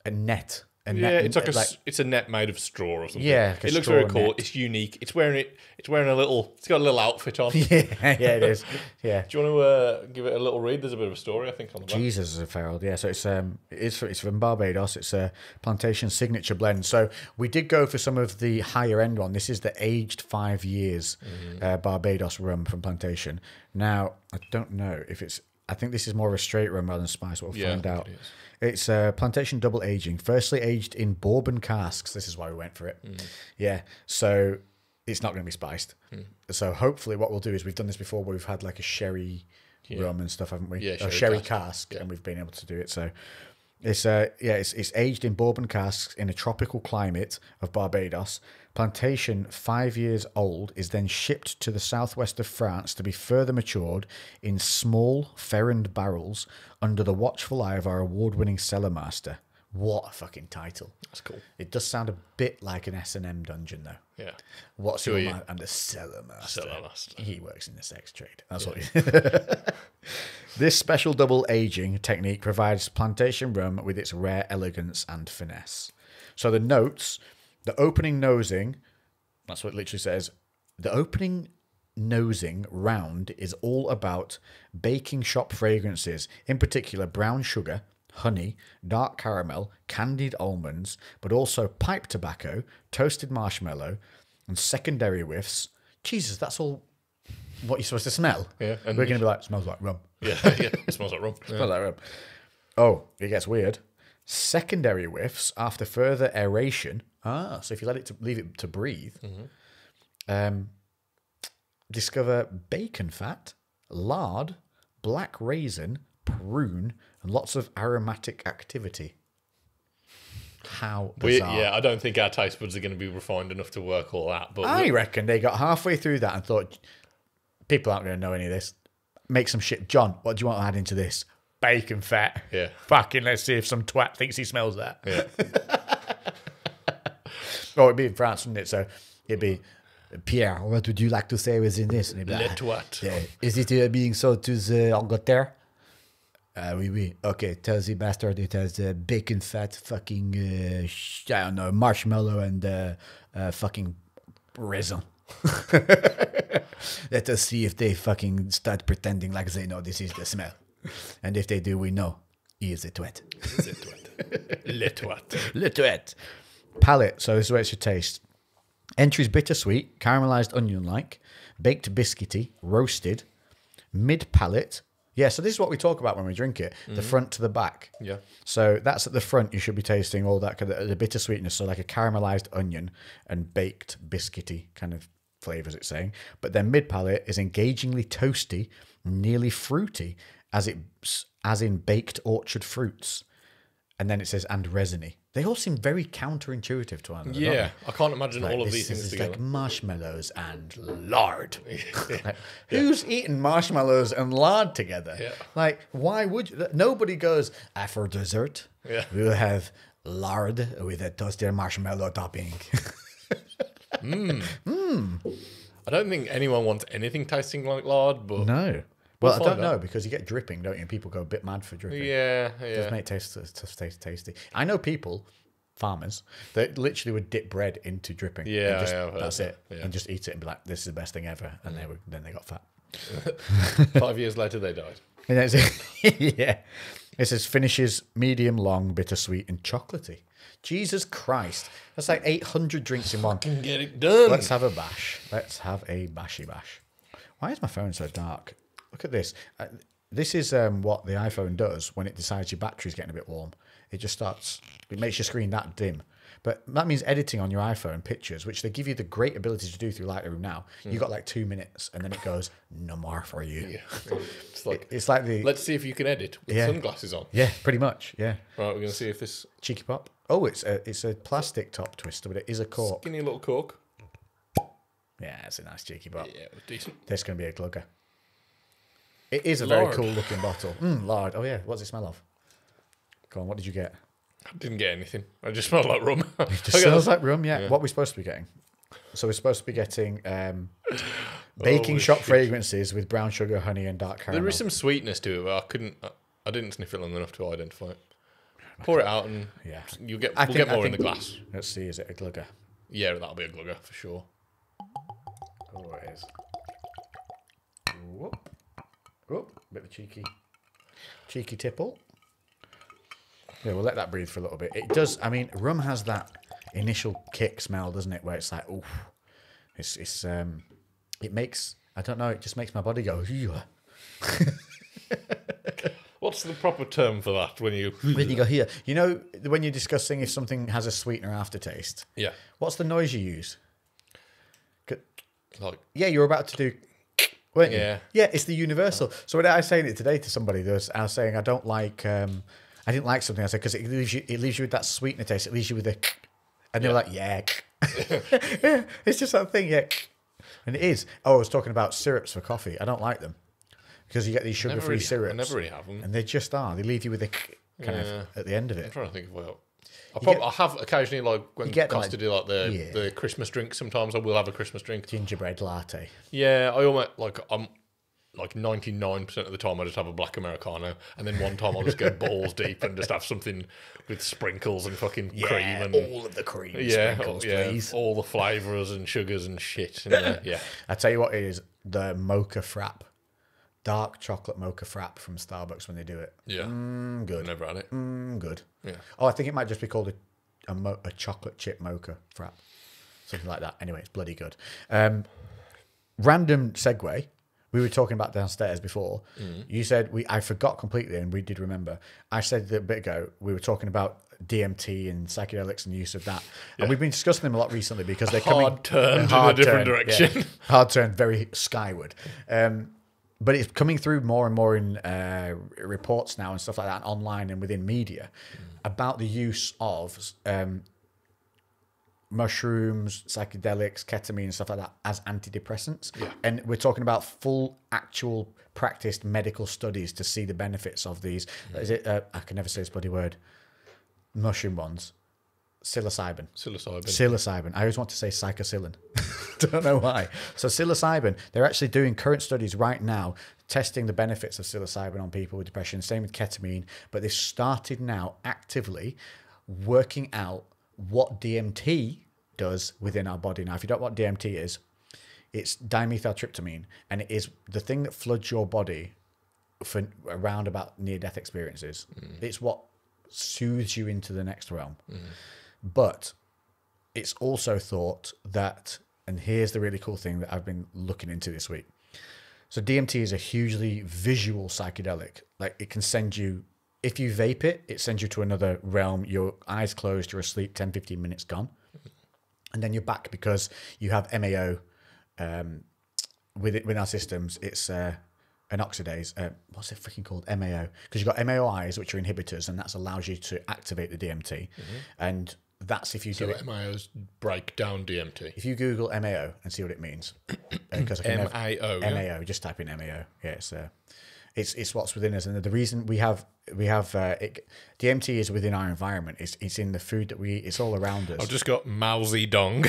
a net. It's a net made of straw or something. Yeah, it looks very cool. Net. It's unique. It's got a little outfit on. yeah, it is. Yeah. Do you want to give it a little read? There's a bit of a story, I think, on the back. Jesus is a fair old. Yeah, so it's from Barbados. It's a plantation signature blend. So we did go for some of the higher end one. This is the aged 5 years Barbados rum from plantation. Now I don't know if it's I think this is more of a straight rum rather than spice. We'll find out. It is. It's plantation double aging. Firstly aged in bourbon casks. This is why we went for it. Yeah. So it's not going to be spiced. So hopefully what we'll do is we've done this before where we've had like a sherry rum and stuff, haven't we? Yeah, a sherry cask, and we've been able to do it. So it's it's aged in bourbon casks in a tropical climate of Barbados. Plantation 5 years old is then shipped to the southwest of France to be further matured in small ferrand barrels under the watchful eye of our award-winning cellar master. What a fucking title. That's cool. It does sound a bit like an S&M dungeon, though. Yeah. What's your man? I'm the cellar master. Cellar master. He works in the sex trade. That's what he... This special double aging technique provides plantation rum with its rare elegance and finesse. So the notes, the opening nosing, that's what it literally says. The opening nosing round is all about baking shop fragrances, in particular brown sugar, honey, dark caramel, candied almonds, but also pipe tobacco, toasted marshmallow, and secondary whiffs. Jesus, that's all what you're supposed to smell. Yeah, and we're going to be like, smells like rum. Yeah, it smells like rum. Smells like rum. Oh, it gets weird. Secondary whiffs after further aeration. So if you let it leave it to breathe, discover bacon fat, lard, black raisin, prune, and lots of aromatic activity. How bizarre. I don't think our taste buds are going to be refined enough to work all that. But I reckon they got halfway through that and thought, people aren't going to know any of this. Make some shit. John, what do you want to add into this? Bacon fat. Yeah. Fucking let's see if some twat thinks he smells that. Yeah. Oh, it'd be in France, wouldn't it? So it'd be, Pierre, what would you like to say was in this? And he'd be Le like, twat. yeah. Is it being sold to the Angleterre? Oui, oui. Okay, tell the bastard it has bacon fat, fucking, I don't know, marshmallow and fucking raisin. Let us see if they fucking start pretending like they know this is the smell. And if they do, we know he is a twat. Le twat. Le twat. Palate. So this is where it should taste. Entries bittersweet, caramelized onion-like, baked biscuity, roasted, mid-palate. Yeah, so this is what we talk about when we drink it, the front to the back. Yeah. So that's at the front. You should be tasting all that kind of the bitter sweetness, so like a caramelized onion and baked biscuity kind of flavors, it's saying. But then mid-palate is engagingly toasty, nearly fruity, as in baked orchard fruits. And then it says, and resiny. They all seem very counterintuitive to one another. Yeah, I can't imagine like, all of these things is together. like marshmallows and lard. Like, who's eating marshmallows and lard together? Yeah. Like, why would you? Nobody goes, for dessert, we'll have lard with a toasted marshmallow topping. I don't think anyone wants anything tasting like lard, but No. Well, I don't find know, out. because you get dripping, don't you? And people go a bit mad for dripping. yeah, It does make it taste tasty. I know people, farmers, that literally would dip bread into dripping. Yeah, and just, I have heard that's that. it. Yeah. And just eat it and be like, this is the best thing ever. And then they got fat. 5 years later they died. And that's it. Yeah. It says finishes medium, long, bittersweet, and chocolatey. Jesus Christ. That's like 800 drinks in one. Can get it done. Let's have a bash. Let's have a bashy bash. Why is my phone so dark? Look at this. This is what the iPhone does when it decides your battery's getting a bit warm. It just starts, it makes your screen that dim. But that means editing on your iPhone pictures, which they give you the great ability to do through Lightroom now. You got like 2 minutes and then it goes, no more for you. Yeah. It's like the... let's see if you can edit with sunglasses on. Yeah, pretty much, yeah. Right, we're going to see if this... Cheeky pop. Oh, it's a plastic top twister, but it is a cork. Skinny little cork. Yeah, it's a nice cheeky pop. Yeah, it was decent. There's going to be a glugger. It is a Lard. very cool looking bottle. Lard. Oh yeah, what does it smell of? Go on, what did you get? I didn't get anything. I just smelled like rum. It just smells like rum, yeah. What are we supposed to be getting? So we're supposed to be getting baking shop fragrances with brown sugar, honey, and dark caramel. There is some sweetness to it, but I didn't sniff it long enough to identify it. Pour it out and we'll get more in the glass. Let's see, is it a glugger? Yeah, that'll be a glugger for sure. Oh, it is. Whoop. Whoop. Bit of a cheeky tipple. Yeah, we'll let that breathe for a little bit. It does, I mean, rum has that initial kick smell, doesn't it? Where it's like, oof. It makes, I don't know, it just makes my body go, What's the proper term for that when you... When you go here, you know, when you're discussing if something has a sweetener aftertaste. Yeah. What's the noise you use? Like, Yeah, you're about to do, weren't you? Yeah. Yeah, it's the universal. So when I was saying it today to somebody, I was saying I don't like, I didn't like something. I said because it leaves you with that sweetener taste. It leaves you with a, and they were like, yeah, yeah, it's just that thing, yeah, and it is. Oh, I was talking about syrups for coffee. I don't like them because you get these sugar-free syrups. I never really have them. And they just are. They leave you with a kind of at the end of I'm it. trying to think of what. I have occasionally, like when Costa do like the Christmas drink. Sometimes I will have a Christmas drink. Gingerbread latte. Yeah, I almost I'm like 99% of the time I just have a black Americano, and then one time I'll just go balls deep and just have something with sprinkles and fucking cream and all of the cream. Sprinkles, please. All the flavours and sugars and shit. And, yeah, I tell you what, it is the mocha frap. Dark chocolate mocha frap from Starbucks when they do it. Yeah. Good. Never had it. Good. Yeah. Oh, I think it might just be called a chocolate chip mocha frap. Something like that. Anyway, it's bloody good. Random segue. We were talking about downstairs before. You said I forgot completely, and we did remember. I said a bit ago we were talking about DMT and psychedelics and the use of that, and we've been discussing them a lot recently because they're hard turned in a different direction. Yeah. Hard turn, very skyward. But it's coming through more and more in reports now and stuff like that, online and within media, about the use of mushrooms, psychedelics, ketamine, and stuff like that as antidepressants. Yeah. And we're talking about full, actual, practiced medical studies to see the benefits of these. Is it? I can never say this bloody word. Mushroom ones. Psilocybin. I always want to say psilocybin. Don't know why. So psilocybin, they're actually doing current studies right now testing the benefits of psilocybin on people with depression. Same with ketamine. But they've started now actively working out what DMT does within our body. Now, if you don't know what DMT is, it's dimethyltryptamine, and it is the thing that floods your body for around about near-death experiences. It's what soothes you into the next realm. But it's also thought that, and here's the really cool thing that I've been looking into this week. So DMT is a hugely visual psychedelic. Like it can send you, if you vape it, it sends you to another realm. Your eyes closed, you're asleep, 10, 15 minutes gone. And then you're back because you have MAO within our systems. It's an oxidase. What's it freaking called? MAO. Because you've got MAOIs, which are inhibitors, and that allows you to activate the DMT. And that's if you do it. MAOs break down DMT. If you Google MAO and see what it means. Because MAO. MAO, just type in MAO. Yeah, it's what's within us. And the reason we have DMT is within our environment. It's in the food that we eat. It's all around us. I've just got Mao Zedong.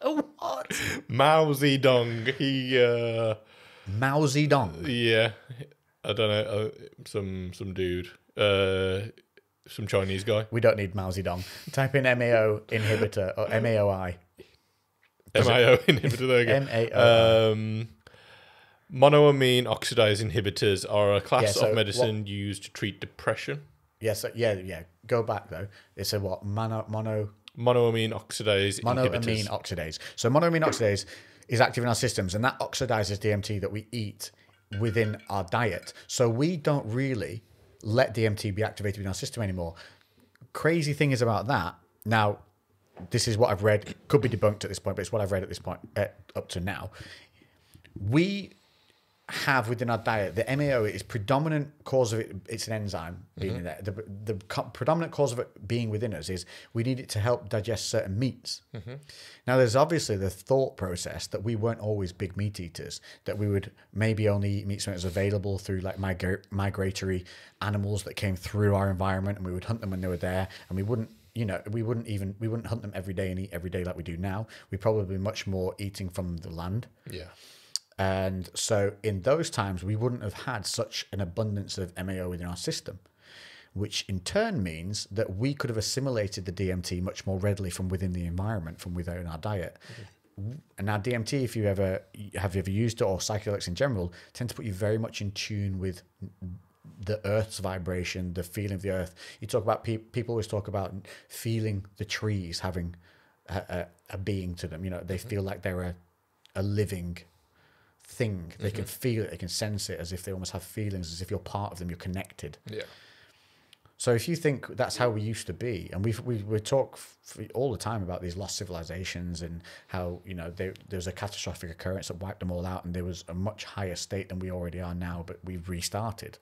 Oh, what? Mao Zedong. Mao Zedong. Yeah, I don't know. Some dude. Some Chinese guy. We don't need Mao Zedong. Type in MAO inhibitor or MAOI. MAO inhibitor. There you go. Monoamine oxidase inhibitors are a class of medicine used to treat depression. Yes, yeah. Go back though. It's a what? Monoamine oxidase Monoamine oxidase. So monoamine oxidase is active in our systems, and that oxidizes DMT that we eat within our diet. So we don't really let DMT be activated in our system anymore. Crazy thing is about that. Now, this is what I've read. Could be debunked at this point, but it's what I've read at this point up to now. We have within our diet, the MAO is predominant cause of it. It's an enzyme being in there. The predominant cause of it being within us is we need it to help digest certain meats. Now, there's obviously the thought process that we weren't always big meat eaters, that we would maybe only eat meat when it was available through like migratory animals that came through our environment, and we would hunt them when they were there, and we wouldn't hunt them every day and eat every day like we do now. We'd probably be much more eating from the land. Yeah. And so in those times, we wouldn't have had such an abundance of MAO within our system, which in turn means that we could have assimilated the DMT much more readily from within the environment, from within our diet. And now DMT, if you ever used it, or psychedelics in general, tend to put you very much in tune with the earth's vibration, the feeling of the earth. You talk about people always talk about feeling the trees having a being to them. You know, they feel like they're a living thing. They can feel it, they can sense it, as if they almost have feelings, as if you're part of them, you're connected. Yeah. So if you think that's how we used to be, and we talk all the time about these lost civilizations and how, you know, there was a catastrophic occurrence that wiped them all out, and there was a much higher state than we already are now, but we've restarted.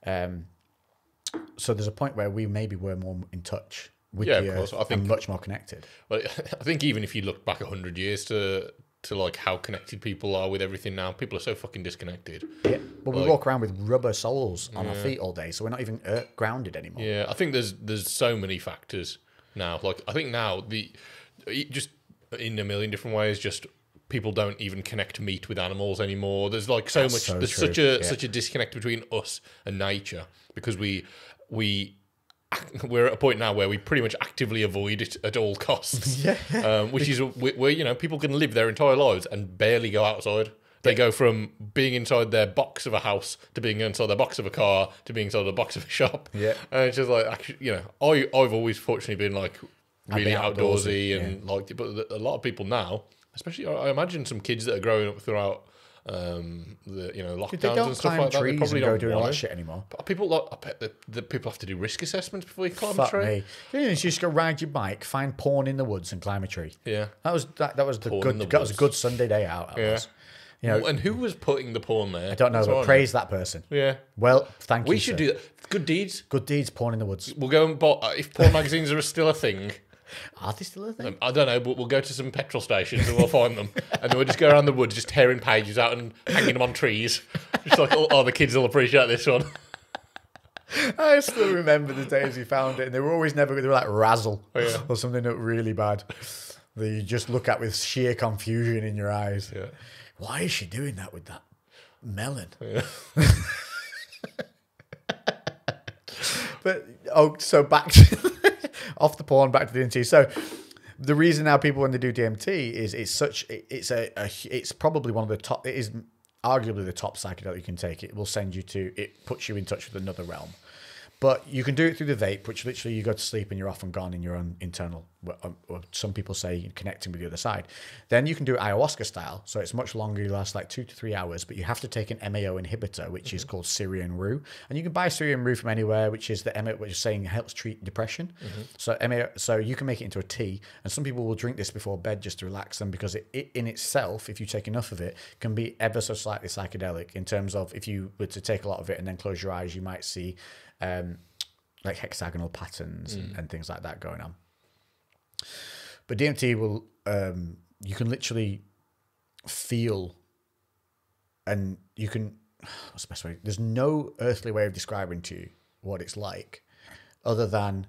So there's a point where we maybe were more in touch with the earth, I think, and much more connected. Well, I think even if you look back 100 years to like how connected people are with everything now, people are so fucking disconnected. Yeah, but we walk around with rubber soles on our feet all day, so we're not even grounded anymore. Yeah, I think there's so many factors now. Like, I think now just in a million different ways, just people don't even connect meat with animals anymore. There's like so much. There's such a disconnect between us and nature, because we're at a point now where we pretty much actively avoid it at all costs. Which is where, you know, people can live their entire lives and barely go outside. They go from being inside their box of a house to being inside the box of a car to being inside the box of a shop. Yeah, and it's just like, actually, you know, I've always fortunately been like really outdoorsy and like, but a lot of people now, especially I imagine some kids that are growing up throughout the, you know, lockdowns and stuff like that, they probably don't do all that shit anymore. But people, I bet the people have to do risk assessments before you climb a tree. You just go ride your bike, find porn in the woods, and climb a tree. Yeah, that was a good Sunday day out. Was. You know, and who was putting the porn there? I don't know, but praise that person. Yeah. Well, thank you. We should do that. Good deeds. Good deeds, porn in the woods. We'll go and buy, if porn magazines are still a thing. Are they still a thing? I don't know, but we'll go to some petrol stations and we'll find them. And then we'll just go around the woods, just tearing pages out and hanging them on trees. Just like, oh, the kids will appreciate this one. I still remember the days we found it, and they were always they were like Razzle or something that really bad. That you just look at with sheer confusion in your eyes. Yeah. Why is she doing that with that melon? Yeah. But so back to off the porn, back to the DMT. So the reason now people, when they do DMT, is it's probably one of the top. It is arguably the top psychedelic you can take. It will send you it puts you in touch with another realm. But you can do it through the vape, which literally you go to sleep and you're off and gone in your own internal, or some people say connecting with the other side. Then you can do it ayahuasca style. So it's much longer. You last like 2 to 3 hours, but you have to take an MAO inhibitor, which is called Syrian Rue. And you can buy Syrian Rue from anywhere, which is the MAO, which is saying helps treat depression. So you can make it into a tea. And some people will drink this before bed just to relax them, because it in itself, if you take enough of it, can be ever so slightly psychedelic in terms of, if you were to take a lot of it and then close your eyes, you might see like hexagonal patterns and things like that going on. But DMT will, you can literally feel, and you can, what's the best way? There's no earthly way of describing to you what it's like, other than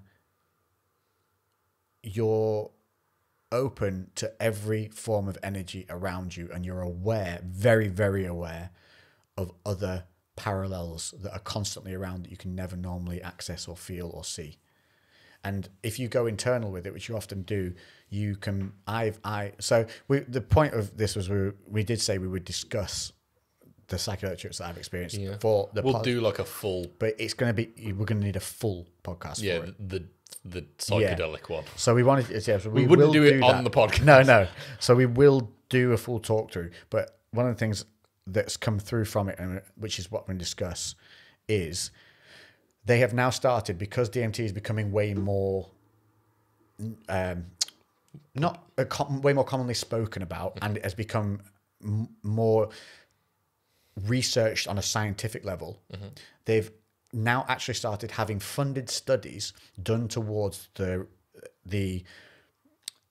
you're open to every form of energy around you, and you're aware, very, very aware of other parallels that are constantly around that you can never normally access or feel or see. And if you go internal with it, which you often do, you can the point of this was we did say we would discuss the psychedelic trips that I've experienced for the we'll do like a full, but we're going to need a full podcast for it. the psychedelic one. So we wanted we wouldn't do it on the podcast. No. So we will do a full talk through, but one of the things that's come through from it, and which is what we're going to discuss, is they have now started, because DMT is becoming way more way more commonly spoken about, and it has become more researched on a scientific level. They've now actually started having funded studies done towards the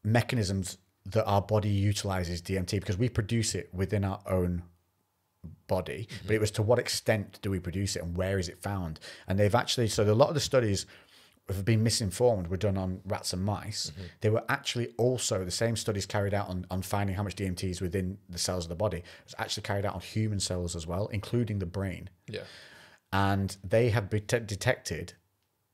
mechanisms that our body utilizes DMT, because we produce it within our own body, but it was to what extent do we produce it and where is it found? And they've actually, so a lot of the studies have been misinformed, were done on rats and mice. They were actually also the same studies carried out on finding how much DMT is within the cells of the body. It was actually carried out on human cells as well, including the brain. Yeah. And they have detected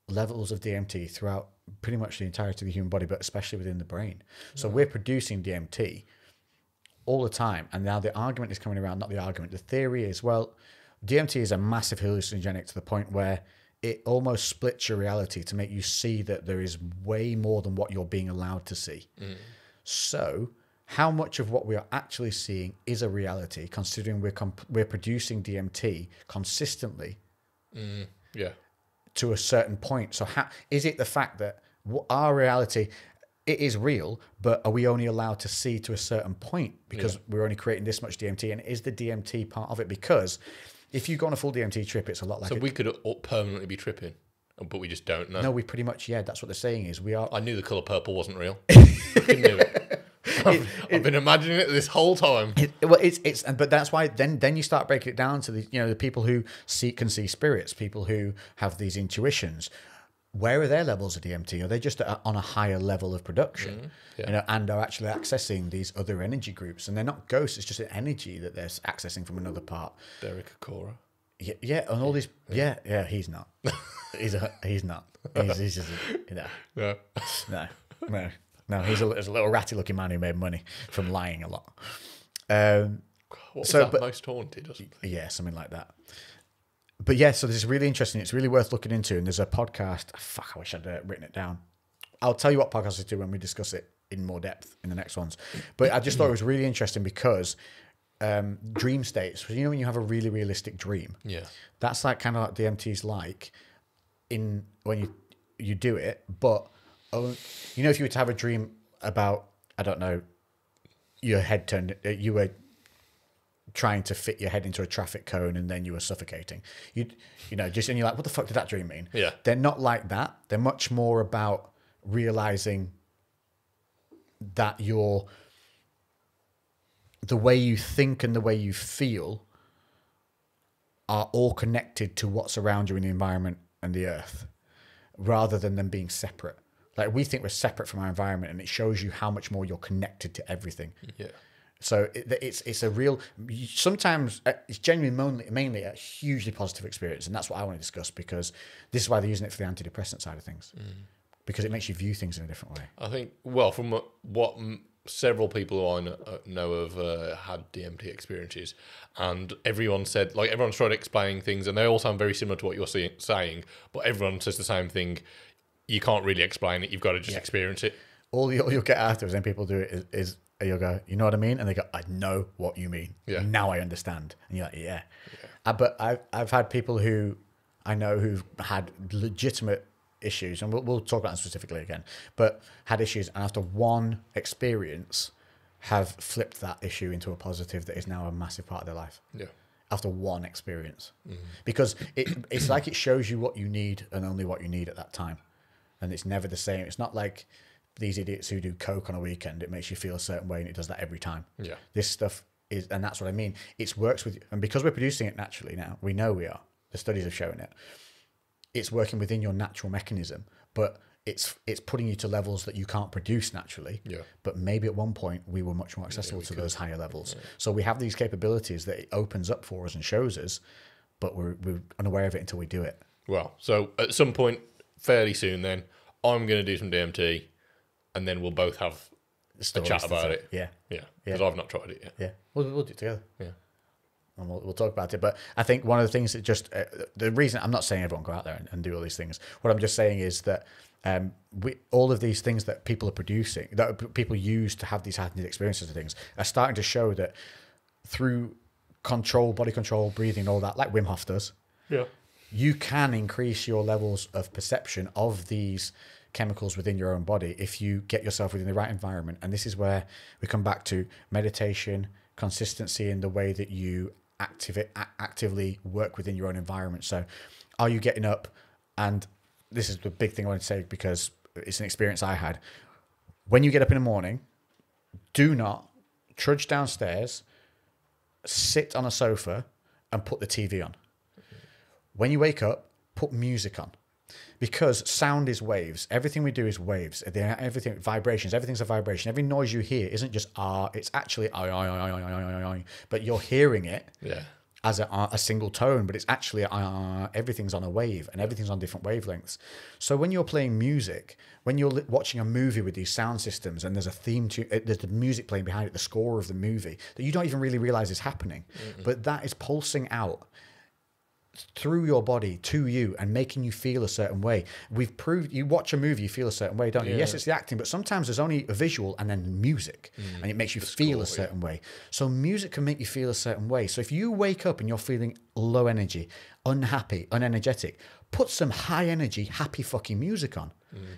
levels of DMT throughout pretty much the entirety of the human body, but especially within the brain. So we're producing DMT all the time. And now the argument is coming around, not the argument. The theory is, well, DMT is a massive hallucinogenic to the point where it almost splits your reality to make you see that there is way more than what you're being allowed to see. So how much of what we are actually seeing is a reality, considering we're producing DMT consistently to a certain point. So how is it the fact that our reality, it is real, but are we only allowed to see to a certain point because we're only creating this much DMT? And is the DMT part of it? Because if you go on a full DMT trip, it's a lot like... So we could permanently be tripping, but we just don't know. No, we pretty much, that's what they're saying is we are... I knew the colour purple wasn't real. I knew it. I've been imagining it this whole time. But that's why then you start breaking it down to the people who can see spirits, people who have these intuitions. Where are their levels of DMT? Are they just on a higher level of production, and are actually accessing these other energy groups? And they're not ghosts; it's just an energy that they're accessing from another part. Derek Akora. Yeah, and all these. Yeah, he's not. He's not. He's just no. He's a little ratty-looking man who made money from lying a lot. What was that most haunted? Or something? Yeah, something like that. But yeah, so this is really interesting. It's really worth looking into. And there's a podcast. I wish I'd written it down. I'll tell you what podcast to do when we discuss it in more depth in the next ones. But I just thought it was really interesting because dream states, when you have a really realistic dream, that's like kind of like DMT's like when you do it. But if you were to have a dream about, I don't know, your head turned, you were trying to fit your head into a traffic cone and then you were suffocating. And you're like, what the fuck did that dream mean? Yeah. They're not like that. They're much more about realizing that the way you think and the way you feel are all connected to what's around you in the environment and the earth, rather than them being separate. Like we think we're separate from our environment, and it shows you how much more you're connected to everything. Yeah. So it's a real, sometimes it's genuinely mainly a hugely positive experience. And that's what I want to discuss, because this is why they're using it for the antidepressant side of things, because it makes you view things in a different way. I think, from what several people I know have had DMT experiences, and everyone said, like, everyone's tried explaining things and they all sound very similar to what you're saying, but everyone says the same thing. You can't really explain it. You've got to just experience it. All you'll get afterwards, when people do it, is you'll go, you know what I mean? And they go, I know what you mean. Yeah. Now I understand. And you're like, yeah. But I've had people who I know who've had legitimate issues, and we'll talk about them specifically again, but had issues, and after one experience have flipped that issue into a positive that is now a massive part of their life. Yeah. After one experience. Because it's like it shows you what you need and only what you need at that time. And it's never the same. It's not like these idiots who do coke on a weekend. It makes you feel a certain way and it does that every time. Yeah. This stuff is, and that's what I mean. It works with, and because we're producing it naturally now, we know we are. The studies have shown it. It's working within your natural mechanism, but it's putting you to levels that you can't produce naturally. Yeah. But maybe at one point we were much more accessible to those higher levels. Yeah. So we have these capabilities that it opens up for us and shows us, but we're unaware of it until we do it. Well, so at some point fairly soon then, I'm going to do some DMT, and then we'll both have a chat about it. Yeah. Yeah. Because I've not tried it yet. Yeah. We'll do it together. Yeah. And we'll talk about it. But I think one of the things that just, the reason, I'm not saying everyone go out there and do all these things. What I'm just saying is that all of these things that people are producing, that people use to have these heightened experiences of things, are starting to show that through body control, breathing, all that, like Wim Hof does, you can increase your levels of perception of these chemicals within your own body if you get yourself within the right environment. And this is where we come back to meditation, consistency in the way that you actively work within your own environment. So are you getting up? And this is the big thing I want to say, because it's an experience I had. When you get up in the morning, do not trudge downstairs, sit on a sofa and put the TV on. When you wake up, put music on, because sound is waves. Everything we do is waves. Everything, vibrations, everything's a vibration. Every noise you hear isn't just it's actually but you're hearing it as a single tone, but it's actually everything's on a wave, and everything's on different wavelengths. So when you're playing music, when you're watching a movie with these sound systems, and there's a theme to it, there's the music playing behind it, the score of the movie that you don't even really realize is happening, but that is pulsing out through your body to you and making you feel a certain way. We've proved, you watch a movie, you feel a certain way, don't you? Yes, it's the acting, but sometimes there's only a visual and then music, and it makes you feel a certain way. So music can make you feel a certain way. So if you wake up and you're feeling low energy, unhappy, unenergetic, put some high energy, happy fucking music on.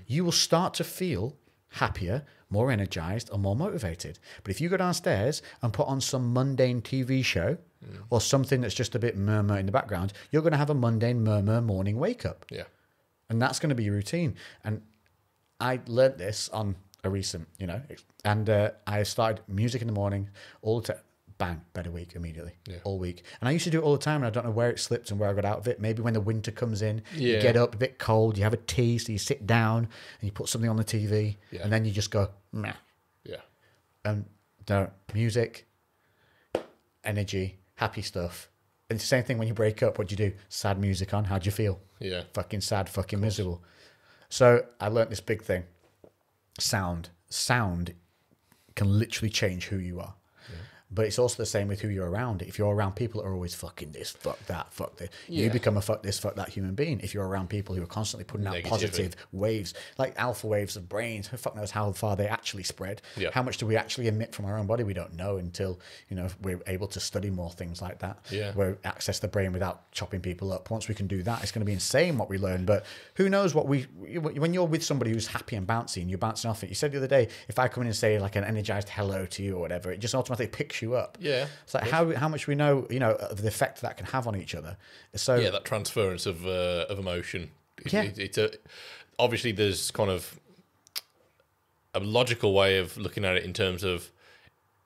You will start to feel happier, more energized, or more motivated. But if you go downstairs and put on some mundane TV show or something that's just a bit murmur in the background, you're going to have a mundane murmur morning wake up. Yeah. And that's going to be your routine. And I learnt this on a recent, and I started music in the morning all the time. Bang, better week immediately, all week. And I used to do it all the time, and I don't know where it slipped and where I got out of it. Maybe when the winter comes in, you get up a bit cold, you have a tea, so you sit down and you put something on the TV, and then you just go, meh. Yeah. And music, energy, happy stuff. And it's the same thing when you break up. What do you do? Sad music on. How do you feel? Yeah. Fucking sad, fucking miserable. So I learnt this big thing. Sound can literally change who you are. But it's also the same with who you're around. If you're around people that are always fucking this, fuck that, fuck this, you become a fuck this, fuck that human being. If you're around people who are constantly putting out positive waves, like alpha waves of brains, who fuck knows how far they actually spread. Yeah. How much do we actually emit from our own body? We don't know until, we're able to study more things like that. Yeah. Where we access the brain without chopping people up. Once we can do that, it's going to be insane what we learn. But who knows when you're with somebody who's happy and bouncy and you're bouncing off it. You said the other day, if I come in and say like an energized hello to you or whatever, it just automatically picks you up. Yeah. It's like how much we know, of the effect that can have on each other. So yeah, that transference of emotion. It's obviously there's kind of a logical way of looking at it in terms of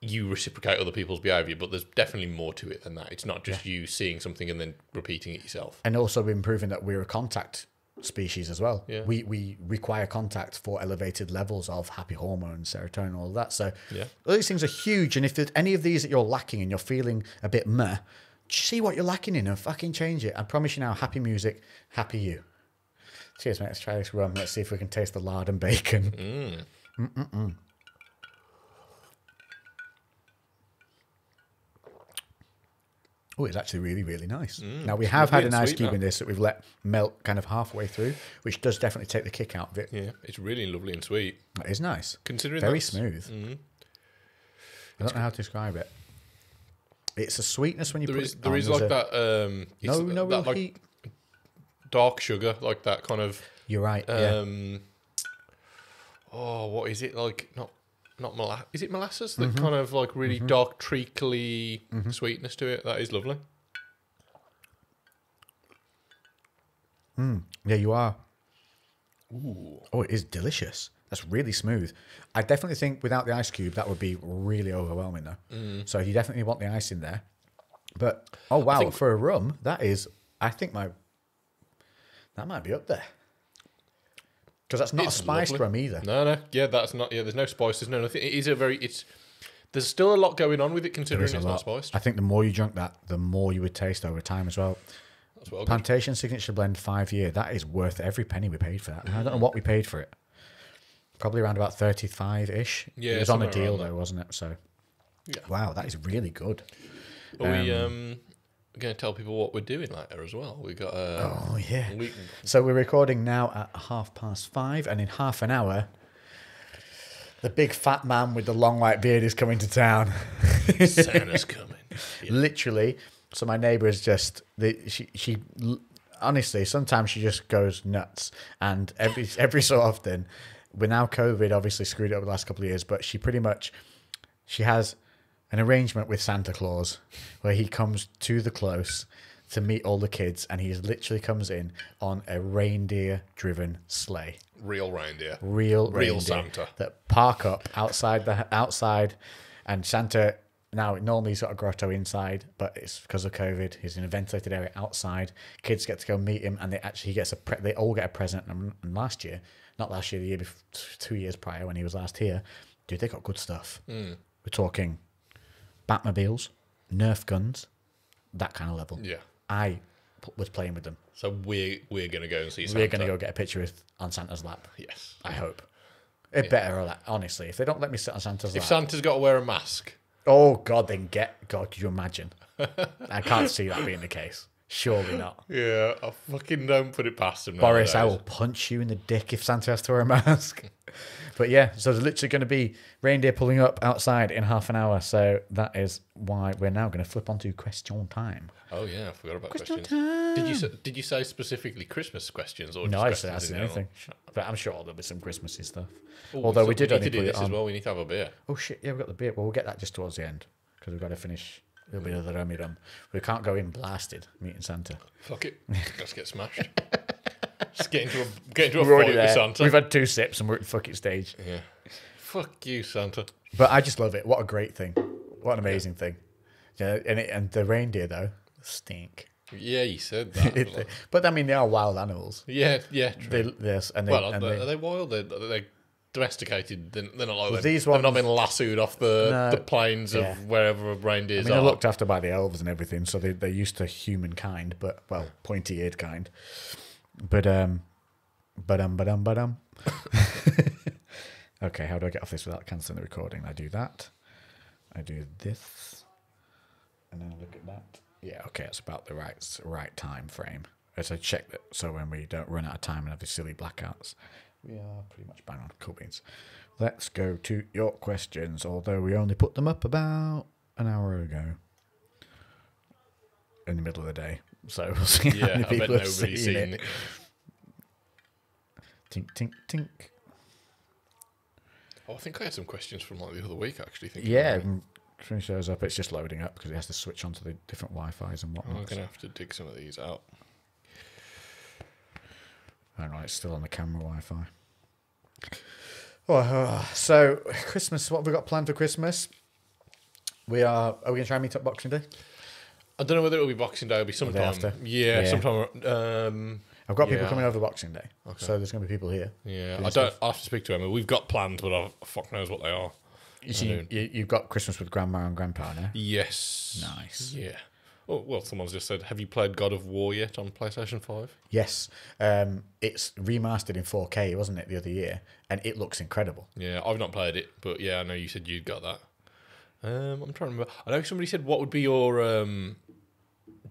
you reciprocate other people's behaviour, but there's definitely more to it than that. It's not just you seeing something and then repeating it yourself. And also been proven that we're a contact species as well. Yeah. We require contact for elevated levels of happy hormones, serotonin, all of that. So all these things are huge. And if there's any of these that you're lacking and you're feeling a bit meh, see what you're lacking in and fucking change it. I promise you now, happy music, happy you. Cheers, mate. Let's try this rum. Let's see if we can taste the lard and bacon. Oh, it's actually really, really nice. Now, we have had an ice cube in this that we've let melt kind of halfway through, which does definitely take the kick out of it. Yeah, it's really lovely and sweet. It is nice. Considering very smooth. I don't know how to describe it. It's a sweetness when you put it on. There is like that... no real like heat. Dark sugar, like that kind of... You're right, Oh, what is it? Like, not molasses. Is it molasses? That kind of like really dark, treacly sweetness to it. That is lovely. Yeah, you are. Ooh. Oh, it is delicious. That's really smooth. I definitely think without the ice cube, that would be really overwhelming though. So you definitely want the ice in there. But, oh wow, for a rum, that is, I think that might be up there. Because that's not a spiced rum either. No. Yeah, that's not. Yeah, there's no spice. There's no nothing. It is there's still a lot going on with it considering it's not spiced. I think the more you drink that, the more you would taste over time as well. That's well Plantation Signature Blend 5-year. That is worth every penny we paid for that. I don't know what we paid for it. Probably around about 35-ish. Yeah, it was on a deal though, wasn't it? So, wow, that is really good. We're going to tell people what we're doing later as well. We got So we're recording now at 5:30, and in half an hour, the big fat man with the long white beard is coming to town. Santa's coming. Yeah. Literally. So my neighbour is just she honestly sometimes she just goes nuts, and every so often, we're now COVID obviously screwed it up the last couple of years, but she has an arrangement with Santa Claus where he comes to the close to meet all the kids, and he literally comes in on a reindeer-driven sleigh. Real reindeer. Real Santa. That park up outside, and Santa, now normally he's got a grotto inside, but it's because of COVID, he's in a ventilated area outside. Kids get to go meet him, and they all get a present. And the year before, 2 years prior when he was last here, dude, they got good stuff. We're talking Batmobiles, Nerf guns, that kind of level. Yeah. I was playing with them. So we're going to go and see Santa. We're going to go get a picture on Santa's lap. Yes. I hope. It better, honestly. If they don't let me sit on Santa's lap. If Santa's got to wear a mask. Oh, God, God, could you imagine? I can't see that being the case. Surely not. Yeah, I fucking don't put it past him. Boris, I nowadays. will punch you in the dick if Santa has to wear a mask. But yeah, so there's literally going to be reindeer pulling up outside in half an hour. So that is why we're now going to flip onto question time. Oh yeah, I forgot about Question questions. time. Did you say specifically Christmas questions or No, just I questions just in asked general? anything. But I'm sure there'll be some Christmassy stuff. Oh, Although we still- did need only to do put it this as on. well. We need to have a beer. Oh shit, yeah, we've got the beer. Well, we'll get that just towards the end because we've got to finish a little bit of the rummy dum. We can't go in blasted meeting Santa. Fuck it, let's get smashed. Just get into a We're already fight with there. Santa. We've had 2 sips and we're at fuck it stage. Yeah. Fuck you, Santa. But I just love it. What a great thing. What an amazing thing. Yeah, and the reindeer though stink. Yeah, you said that. But I mean, they are wild animals. yeah, true. Are They wild? They're domesticated. They're not like them. these They've not ones- been lassoed off the plains Yeah. of wherever reindeers they're are. looked after by the elves and everything, so they're used to humankind, but well, pointy-eared kind. But Okay, how do I get off this without cancelling the recording? I do that. I do this, and then I look at that. Yeah, okay, it's about the right time frame. As I check that, so when we don't run out of time and have these silly blackouts, we are pretty much bang on. Cool beans. Let's go to your questions, although we only put them up about an hour ago. In the middle of the day. So we'll see how Yeah, many I bet people have nobody's seen seen it. it. Tink, tink, tink. Oh, I think I had some questions from like the other week actually. Yeah, when it shows up, it's just loading up because it has to switch onto the different Wi-Fi's and I'm whatnot. gonna have to dig some of these out. Oh, no, it's still on the camera Wi-Fi. So Christmas, what have we got planned for Christmas? Are we going to try and meet up Boxing Day? I don't know whether it'll be Boxing Day or be sometime. after? Yeah, Yeah. sometime. I've got people Yeah. coming over Boxing Day, Okay. so there's going to be people here. Yeah, doing I stuff. don't. I have to speak to Emma. We've got plans, but I fuck knows what they are. You see, you've got Christmas with Grandma and Grandpa now. Yes. Nice. Yeah. Oh well, someone's just said, "Have you played God of War yet on PlayStation 5?" Yes, it's remastered in 4K, wasn't it, the other year? And it looks incredible. Yeah, I've not played it, but yeah, I know you said you'd got that. I'm trying to remember. I know somebody said, "What would be your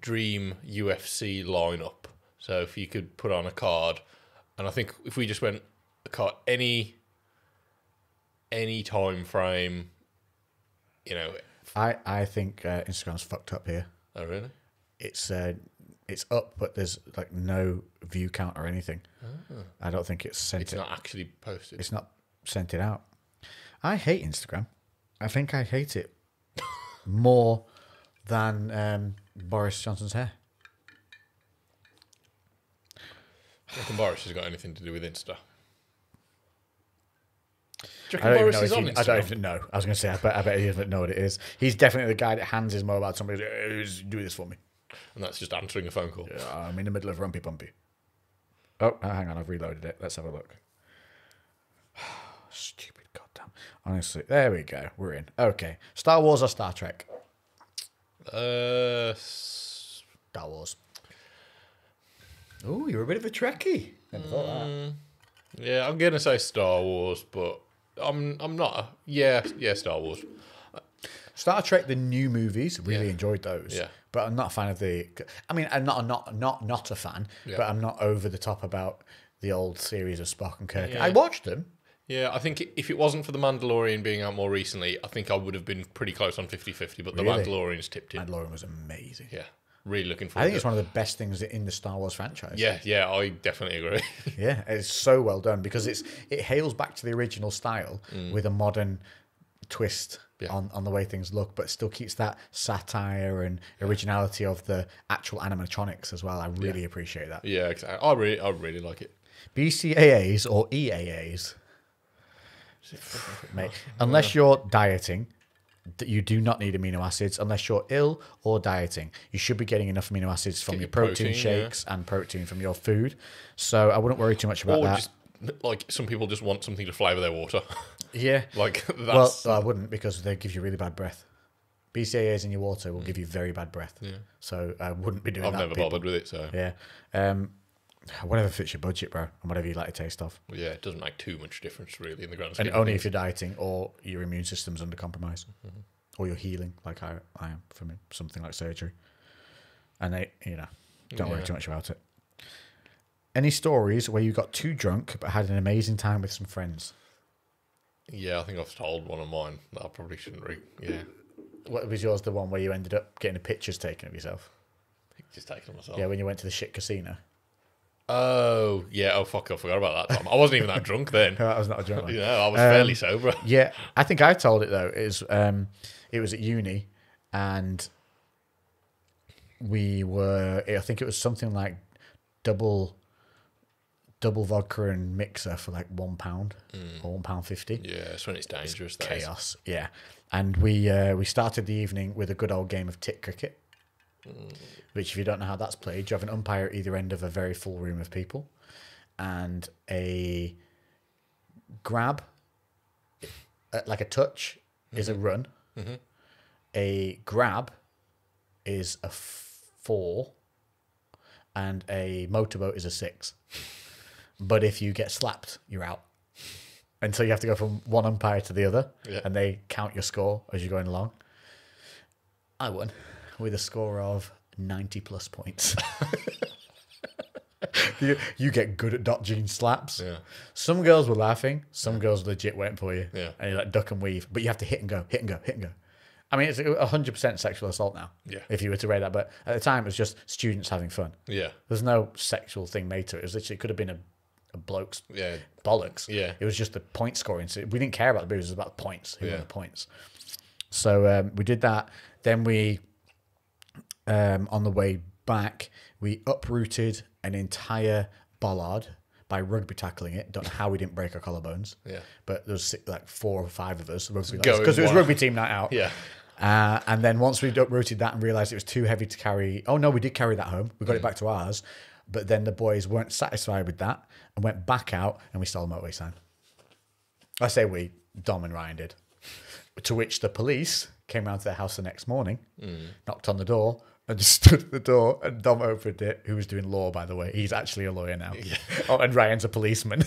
dream UFC lineup?" So if you could put on a card, and I think if we just went a card any time frame, you know. I think Instagram's fucked up here. Oh really? It's up, but there's like no view count or anything. I don't think it's sent. It's not actually posted. It's not sent it out. I hate Instagram. I think I hate it more than Boris Johnson's hair. I reckon Boris has got anything to do with Insta. Do you I reckon don't, Boris even is know on if he, I don't Instagram? even know. I was going to say, I bet he doesn't know what it is. He's definitely the guy that hands his mobile to somebody who's do this for me. And that's just answering a phone call. I'm in the middle of Rumpy Pumpy. Oh, hang on, I've reloaded it. Let's have a look. Stupid goddamn. Honestly, there we go. We're in. Okay. Star Wars or Star Trek? Star Wars. Oh, you're a bit of a Trekkie. Never thought that. Yeah, I'm gonna say Star Wars, but I'm not. Yeah, Star Wars. Star Trek, the new movies, really enjoyed those. Yeah. But I'm not a fan of the. I mean, I'm not a fan, Yeah. but I'm not over the top about the old series of Spock and Kirk. Yeah. I watched them. Yeah, I think if it wasn't for The Mandalorian being out more recently, I think I would have been pretty close on 50-50, but The Really? Mandalorian's tipped it. Mandalorian was amazing. Yeah, really looking I forward think to it's it. one of the best things in the Star Wars franchise. Yeah, I definitely agree. Yeah, it's so well done because it hails back to the original style with a modern twist on the way things look, but still keeps that satire and originality of the actual animatronics as well. I really appreciate that. Yeah, exactly. I really like it. BCAAs or EAAs? Mate, unless you're dieting, you do not need amino acids unless you're ill or dieting. You should be getting enough amino acids from Get your your protein protein, shakes and protein from your food. So I wouldn't worry too much about Or that. just like some people just want something to flavour their water. Yeah. Like Well, that's I wouldn't because they give you really bad breath. BCAAs in your water will give you very bad breath. Yeah. So I wouldn't be doing I've that. never people. bothered with it, so Yeah. Whatever fits your budget, bro, and whatever you like the taste of. yeah, it doesn't make too much difference really in the grand scheme. And of only if things. you're dieting or your immune system's under compromise. Or you're healing, like I am from something like surgery. And they, Don't worry too much about it. Any stories where you got too drunk but had an amazing time with some friends? Yeah, I think I've told one of mine that I probably shouldn't yeah. What was yours, the one where you ended up getting pictures taken of yourself? Just taking it myself. Yeah, when you went to the shit casino. Oh, yeah. Oh, fuck, I forgot about that time. I wasn't even that drunk then. I was not a drunk one. I was fairly sober. Yeah, I think I told it, though. It was at uni, and I think it was something like double vodka and mixer for like £1 or £1.50. Yeah, it's when it's dangerous. It's chaos. Yeah, and we started the evening with a good old game of tit cricket, which, if you don't know how that's played, you have an umpire at either end of a very full room of people, and a grab, like a touch, is a run. Mm-hmm. A grab is a 4, and a motorboat is a 6. But if you get slapped, you're out. And so you have to go from one umpire to the other, and they count your score as you're going along. I won with a score of 90 plus points. You get good at dodging slaps. Yeah. Some girls were laughing. Some girls legit went for you. Yeah. And you like duck and weave. But you have to hit and go, hit and go, hit and go. I mean, it's 100% sexual assault now. Yeah. If you were to rate that. But at the time, it was just students having fun. Yeah. There's no sexual thing made to it. It was literally, it could have been a bloke's bollocks. Yeah. It was just the point scoring. So we didn't care about the booze. It was about the points. Who won the points. So we did that. Then we, on the way back, we uprooted an entire bollard by rugby tackling it. Don't know how we didn't break our collarbones. Yeah. But there was like 4 or 5 of us. Because it was rugby team night out. Yeah. And then once we'd uprooted that and realised it was too heavy to carry... Oh, no, we did carry that home. We got it back to ours. But then the boys weren't satisfied with that and went back out and we stole a motorway sign. I say we, Dom and Ryan did. To which the police came round to their house the next morning, knocked on the door, and just stood at the door, and Dom opened it, who was doing law, by the way. He's actually a lawyer now. Yeah. Oh, and Ryan's a policeman.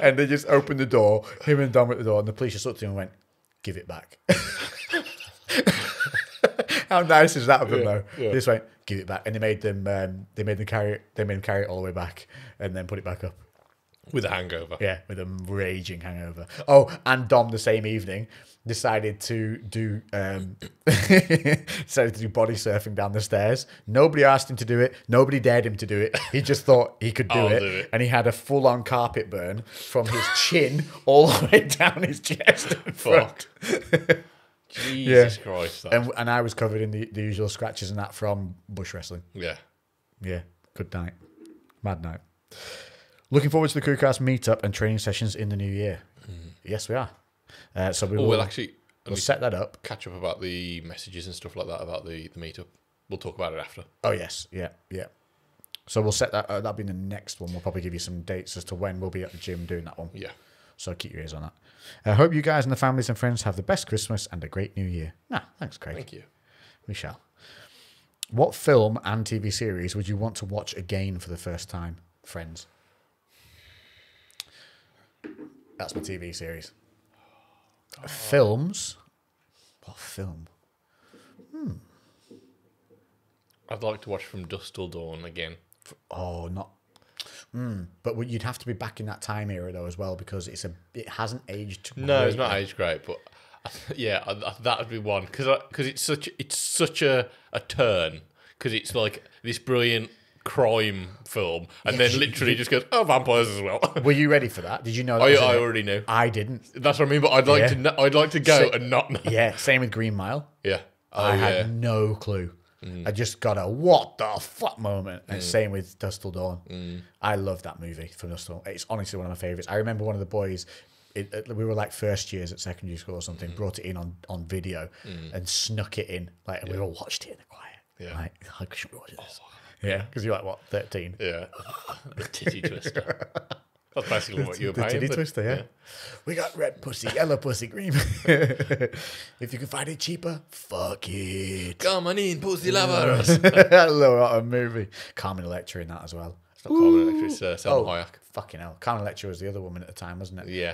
And they just opened the door, him and Dom at the door, and the police just looked at him and went, give it back. How nice is that of them, though? Yeah. They just went, give it back. And they made them carry it all the way back and then put it back up. With a hangover. Yeah, with a raging hangover. Oh, and Dom the same evening decided to do body surfing down the stairs. Nobody asked him to do it. Nobody dared him to do it. He just thought he could do it. And he had a full-on carpet burn from his chin all the way down his chest and front. Jesus Christ. And I was covered in the usual scratches and that from bush wrestling. Yeah. Yeah. Good night. Mad night. Looking forward to the CREWCast meetup and training sessions in the new year. Yes, we are. So we'll set that up. Catch up about the messages and stuff like that about the meetup. We'll talk about it after. Oh, yes. Yeah, yeah. So we'll set that. That'll be the next one. We'll probably give you some dates as to when we'll be at the gym doing that one. Yeah. So keep your ears on that. I hope you guys and the families and friends have the best Christmas and a great new year. Thanks, Craig. Thank you. We shall. What film and TV series would you want to watch again for the first time, friends? That's my TV series. Films. What film? I'd like to watch From Dusk Till Dawn again. But you'd have to be back in that time era though as well because it hasn't aged. No, it's not aged great, but yeah, that would be one because it's such a turn because it's like this brilliant crime film and then literally just goes, oh, vampires as well. Were you ready for that? Did you know that? I already knew. I didn't. That's what I mean, but I'd like to go and not know. Yeah, same with Green Mile. Yeah. I had no clue. I just got a what the fuck moment. And same with Dusk Till Dawn. I love that movie from Dusk Till Dawn. It's honestly one of my favourites. I remember one of the boys, we were like first years at secondary school or something, brought it in on video and snuck it in. And we all watched it in the quiet. Yeah. Like, how should we watch this? Yeah, because you're like, what, 13? Yeah. The titty twister. That's basically what you were paying. The titty twister, yeah. We got red pussy, yellow pussy, green. If you can find it cheaper, fuck it. Come on in, pussy lovers. I love that movie. Carmen Electra in that as well. It's not Carmen Electra, it's Selma Hayek. Fucking hell. Carmen Electra was the other woman at the time, wasn't it? Yeah.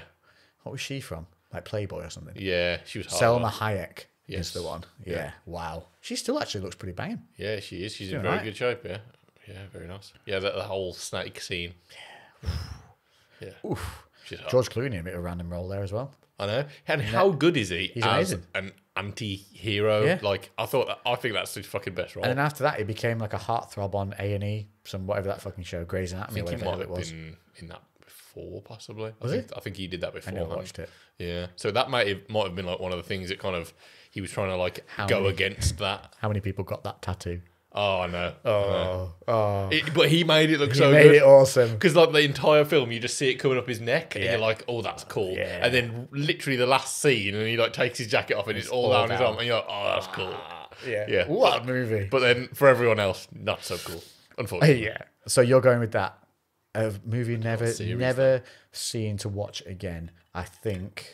What was she from? Like Playboy or something? Yeah, she was hot. Selma Hayek. Yes. is the one. Yeah. Wow. She still actually looks pretty banging. Yeah, she is. She's in Doing very right. good shape. Yeah, yeah, very nice. Yeah, the whole snake scene. Yeah, Oof. she's hot. George Clooney, a bit of a random role there as well. I know. And how good is he He's as amazing. an anti-hero? Yeah. Like, I think that's his fucking best role. And then after that, he became like a heartthrob on A&E, some whatever that fucking show, Grey's Anatomy, I or think he whatever might the hell have it was. been in that before, possibly. Was he? I think he did that before. I never watched it. Yeah. So that might have been like one of the things that kind of he was trying to like go many- against that. How many people got that tattoo? Oh, I know. Oh. But he made it look He so made good. it awesome. Because like the entire film, you just see it coming up his neck, and Yeah. you're like, "Oh, that's cool." Yeah. And then literally the last scene, and he like takes his jacket off, and it's all down his arm, and you're like, "Oh, that's cool." Yeah. Yeah. What a movie. But then for everyone else, not so cool, unfortunately. Yeah. So you're going with that. A movie series, never seen to watch again. I think.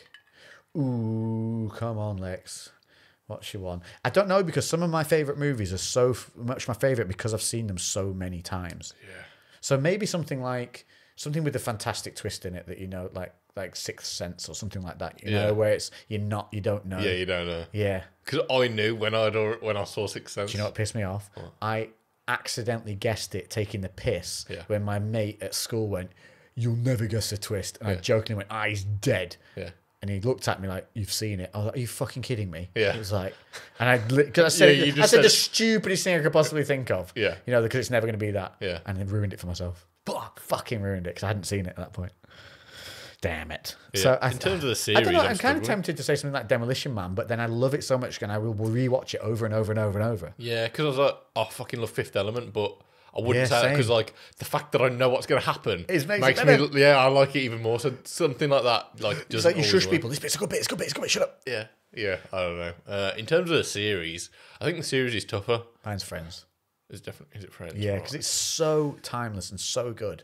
Ooh, come on, Lex. What's your one? I don't know, because some of my favorite movies are so much my favorite because I've seen them so many times. Yeah. So maybe something with a fantastic twist in it that like Sixth Sense or something like that. You know, where it's you don't know. Yeah, you don't know. Yeah. Because I knew when I saw Sixth Sense. Do you know what pissed me off? What? I accidentally guessed it taking the piss Yeah. when my mate at school went, "You'll never guess the twist." And I jokingly went, "Ah, he's dead." Yeah. And he looked at me like, "You've seen it." I was like, "Are you fucking kidding me?" Yeah. It was like, and because I said, Yeah, you just I said said the it. stupidest thing I could possibly think of. Yeah. You know, because it's never going to be that. Yeah. And then ruined it for myself. Fucking ruined it because I hadn't seen it at that point. Damn it. Yeah. So In terms of the I don't know, series, I'm kind struggling. of tempted to say something like Demolition Man, but then I love it so much and I will rewatch it over and over and over and over. Yeah, because I was like, I fucking love Fifth Element, but I wouldn't Yeah, say that same. because like the fact that I know what's going to happen It makes makes it me, better. yeah, I like it even more. So something like that, like It's just like you shush people. This bit's a good bit. It's a good bit. It's a good bit. Shut up. Yeah, yeah, I don't know. In terms of the series, I think the series is tougher. Mine's Friends. Is it Friends? Yeah, Right. because it's so timeless and so good.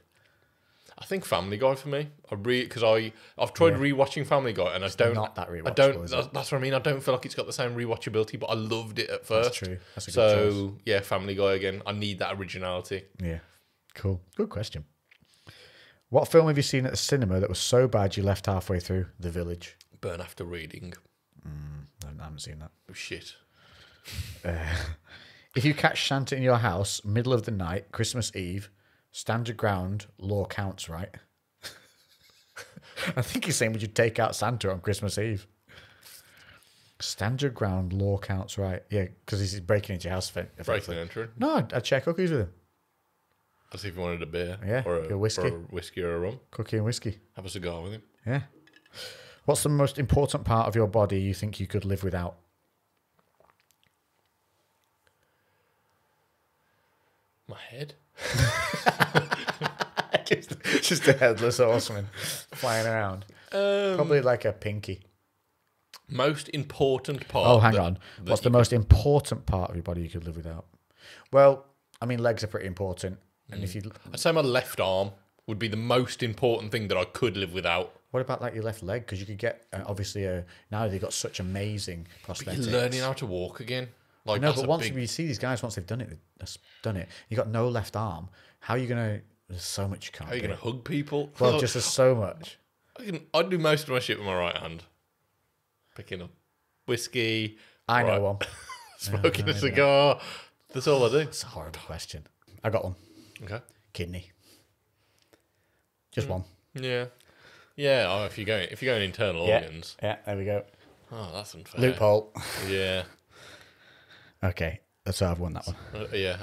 I think Family Guy for me. Because I've tried rewatching Family Guy and I don't. not that I rewatchable, don't. is it? That's what I mean. I don't feel like it's got the same rewatchability, but I loved it at first. That's true. That's a good choice. So yeah, Family Guy again. I need that originality. Yeah. Cool. Good question. What film have you seen at the cinema that was so bad you left halfway through? The Village. Burn After Reading. I haven't seen that. Oh, shit. If you catch Santa in your house, middle of the night, Christmas Eve, stand your ground, law counts, right? I think he's saying, would you take out Santa on Christmas Eve? Stand your ground, law counts, right? Yeah, because he's breaking into your house. Breaking and entering. No, I'd share cookies with him. I'll see if you wanted a beer. Yeah, Or a whiskey. Or a whiskey or a rum. Cookie and whiskey. Have a cigar with him. Yeah. What's the most important part of your body you think you could live without? My head. Just a headless horseman flying around. Probably like a pinky. Most important part. Oh, hang on. What's the most important part of your body you could live without? Well, I mean, legs are pretty important. And if you, I'd say my left arm would be the most important thing that I could live without. what about like your left leg? Because you could get obviously now they've got such amazing prosthetics. You're learning how to walk again. Like No, that's but a once big... you see these guys, once they've done it, they've done it. You got no left arm. How are you gonna? There's so much you can't. How are you do. going to hug people? Well, just there's so much. I'd do most of my shit with my right hand. Picking up whiskey. I know one. Smoking a cigar. That's all I do. It's a horrible question. I got one. Okay. Kidney. Just one. Yeah. Yeah. Oh, if you're going internal organs. Yeah. There we go. Oh, that's unfair. Loophole. Yeah. Okay. So I've won that one. Yeah.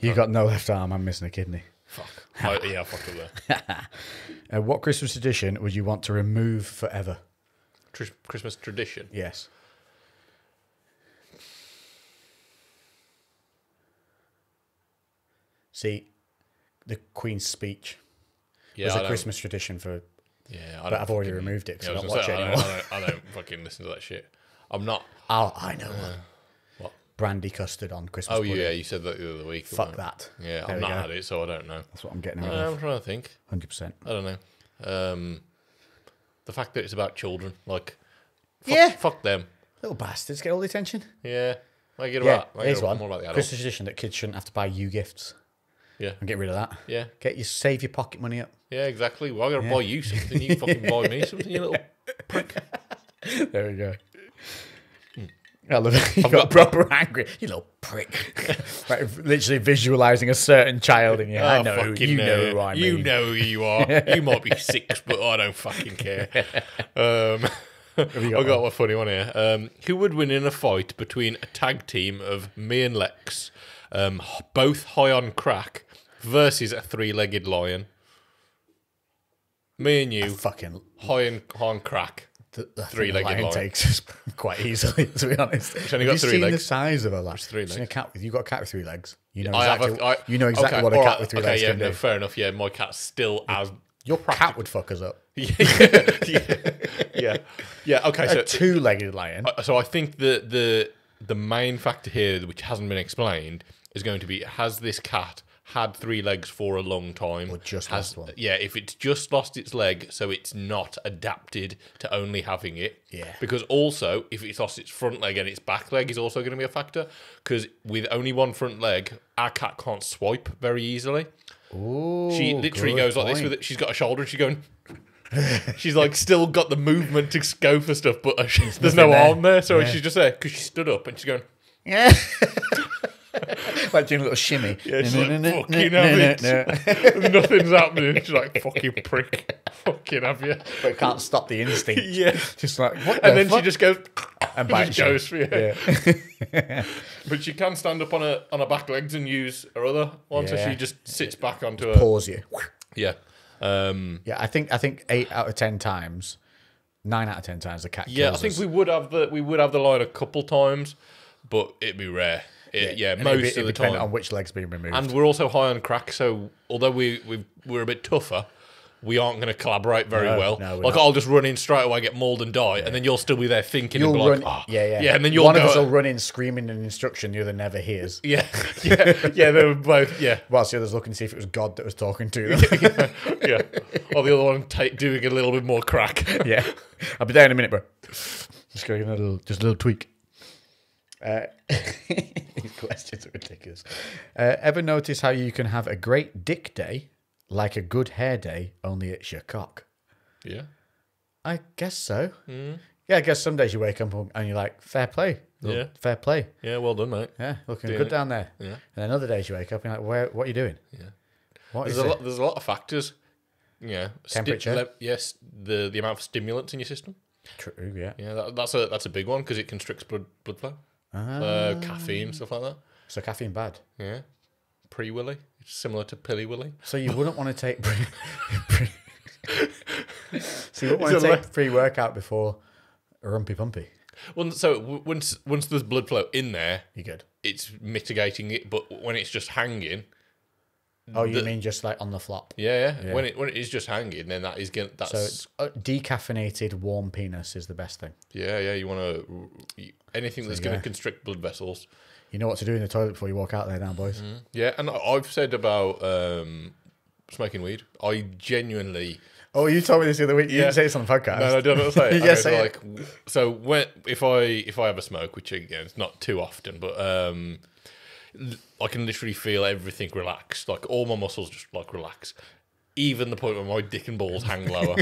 You got no left arm. I'm missing a kidney. Fuck. Yeah, I fucked up there. What Christmas tradition would you want to remove forever? Christmas tradition. Yes. See, the Queen's speech Yeah, was I a don't- Christmas tradition for, Yeah, but I've already removed it because I was don't gonna watch say, it anymore. I don't fucking listen to that shit. I'm not. Oh, I know one. What? Brandy custard on Christmas Oh pudding. yeah, you said that the other week. Fuck that. Yeah, There I've we not go. had it, so I don't know. That's what I'm getting rid I'm of. trying to think. 100%. I don't know. The fact that it's about children, like, Yeah. fuck them. Little bastards get all the attention. Yeah, I get Yeah, about. I here's get one. more about the adults. Christmas tradition that kids shouldn't have to buy you gifts. Yeah, And get rid of that. yeah, Save your pocket money up. yeah, exactly. Well, I gotta buy you something. You fucking buy me something, you little prick. There we go. I love it. You got proper angry. You little prick. Like, literally visualizing a certain child in your head. I know who you know who I mean. You know who you are. You might be 6, but I don't fucking care. I've got a funny one here. Who would win in a fight between a tag team of me and Lex, both high on crack, versus a 3-legged lion? Me and you, fucking high on crack. The 3-legged lion takes us quite easily, to be honest. It's only got Have you 3 seen legs. the size of a lion? 3 legs. Seen a cat with, you got a cat with 3 legs. You know I exactly, have you know exactly what a cat with 3 legs can do. Fair enough. Yeah, my cat's still as Your cat would fuck us up. yeah. Okay, so A 2-legged lion. So I think the main factor here, which hasn't been explained, is going to be: has this cat had 3 legs for a long time, Or just lost one? Yeah, if it's just lost its leg, so it's not adapted to only having it. Yeah. Because also, if it's lost its front leg and its back leg is also going to be a factor. Because with only one front leg, our cat can't swipe very easily. Ooh, She literally good goes like this point. with it. She's got a shoulder and she's going. She's like still got the movement to go for stuff, but there's no arm there, so she's just there because she stood up and she's going. Yeah. Like doing a little shimmy. Yeah, she's like, fucking have it. Nothing's happening. She's like, fucking prick. Fucking have you. But it can't stop the instinct. Yeah. Just like, what And the then fuck? she just goes And bites you. goes for you. Yeah. But she can stand up on her back legs and use her other one, so Yeah. she just sits back onto her. Pause you. Yeah. Yeah, I think 8 out of 10 times, 9 out of 10 times the cat kills Yeah, I think us. we would have the line a couple times, but it'd be rare. And Most it of the depend time. on which leg's being removed. And we're also high on crack, so although we're a bit tougher, we aren't going to collaborate very well. no, we're like not. I'll just run in straight away, get mauled and die, and then you'll still be there thinking. You'll and be run, like, yeah, and then you'll one go, of us will run in screaming an instruction, the other never hears. yeah, they were both, yeah, Whilst the other's looking to see if it was God that was talking to them. yeah. Or the other one doing a little bit more crack. Yeah, I'll be there in a minute, bro. Just going a little tweak. These questions are ridiculous. Ever notice how you can have a great dick day, like a good hair day, only it's your cock? Yeah. I guess so. Yeah, I guess some days you wake up and you're like, fair play. Yeah. Fair play. Yeah, well done, mate. Yeah, looking Doing good it. down there. Yeah. And then other days you wake up and you're like, what are you doing? Yeah. What is There's it? there's a lot of factors. Yeah. Temperature? Yes, the amount of stimulants in your system. True, yeah. Yeah, that's a big one because it constricts blood flow. Caffeine, stuff like that. So caffeine bad. Yeah. Pre-willy. It's similar to Pilly Willy. So you wouldn't want to take so you wouldn't want to take pre-workout before a rumpy pumpy. Well, so once there's blood flow in there, You good? it's mitigating it. But when it's just hanging, Oh, you mean just like on the flop? yeah. When it is just hanging, then that's So decaffeinated warm penis is the best thing. yeah. You want to anything that's going yeah. to constrict blood vessels. You know what to do in the toilet before you walk out there now, boys. Yeah, and I've said about smoking weed. I genuinely. Oh, you told me this the other week. You didn't say this on the podcast. No, I don't know what to say. Yes, Okay, say like so if I have a smoke, which again it's not too often, but I can literally feel everything relax. Like all my muscles just like relax. Even the point where my dick and balls hang lower.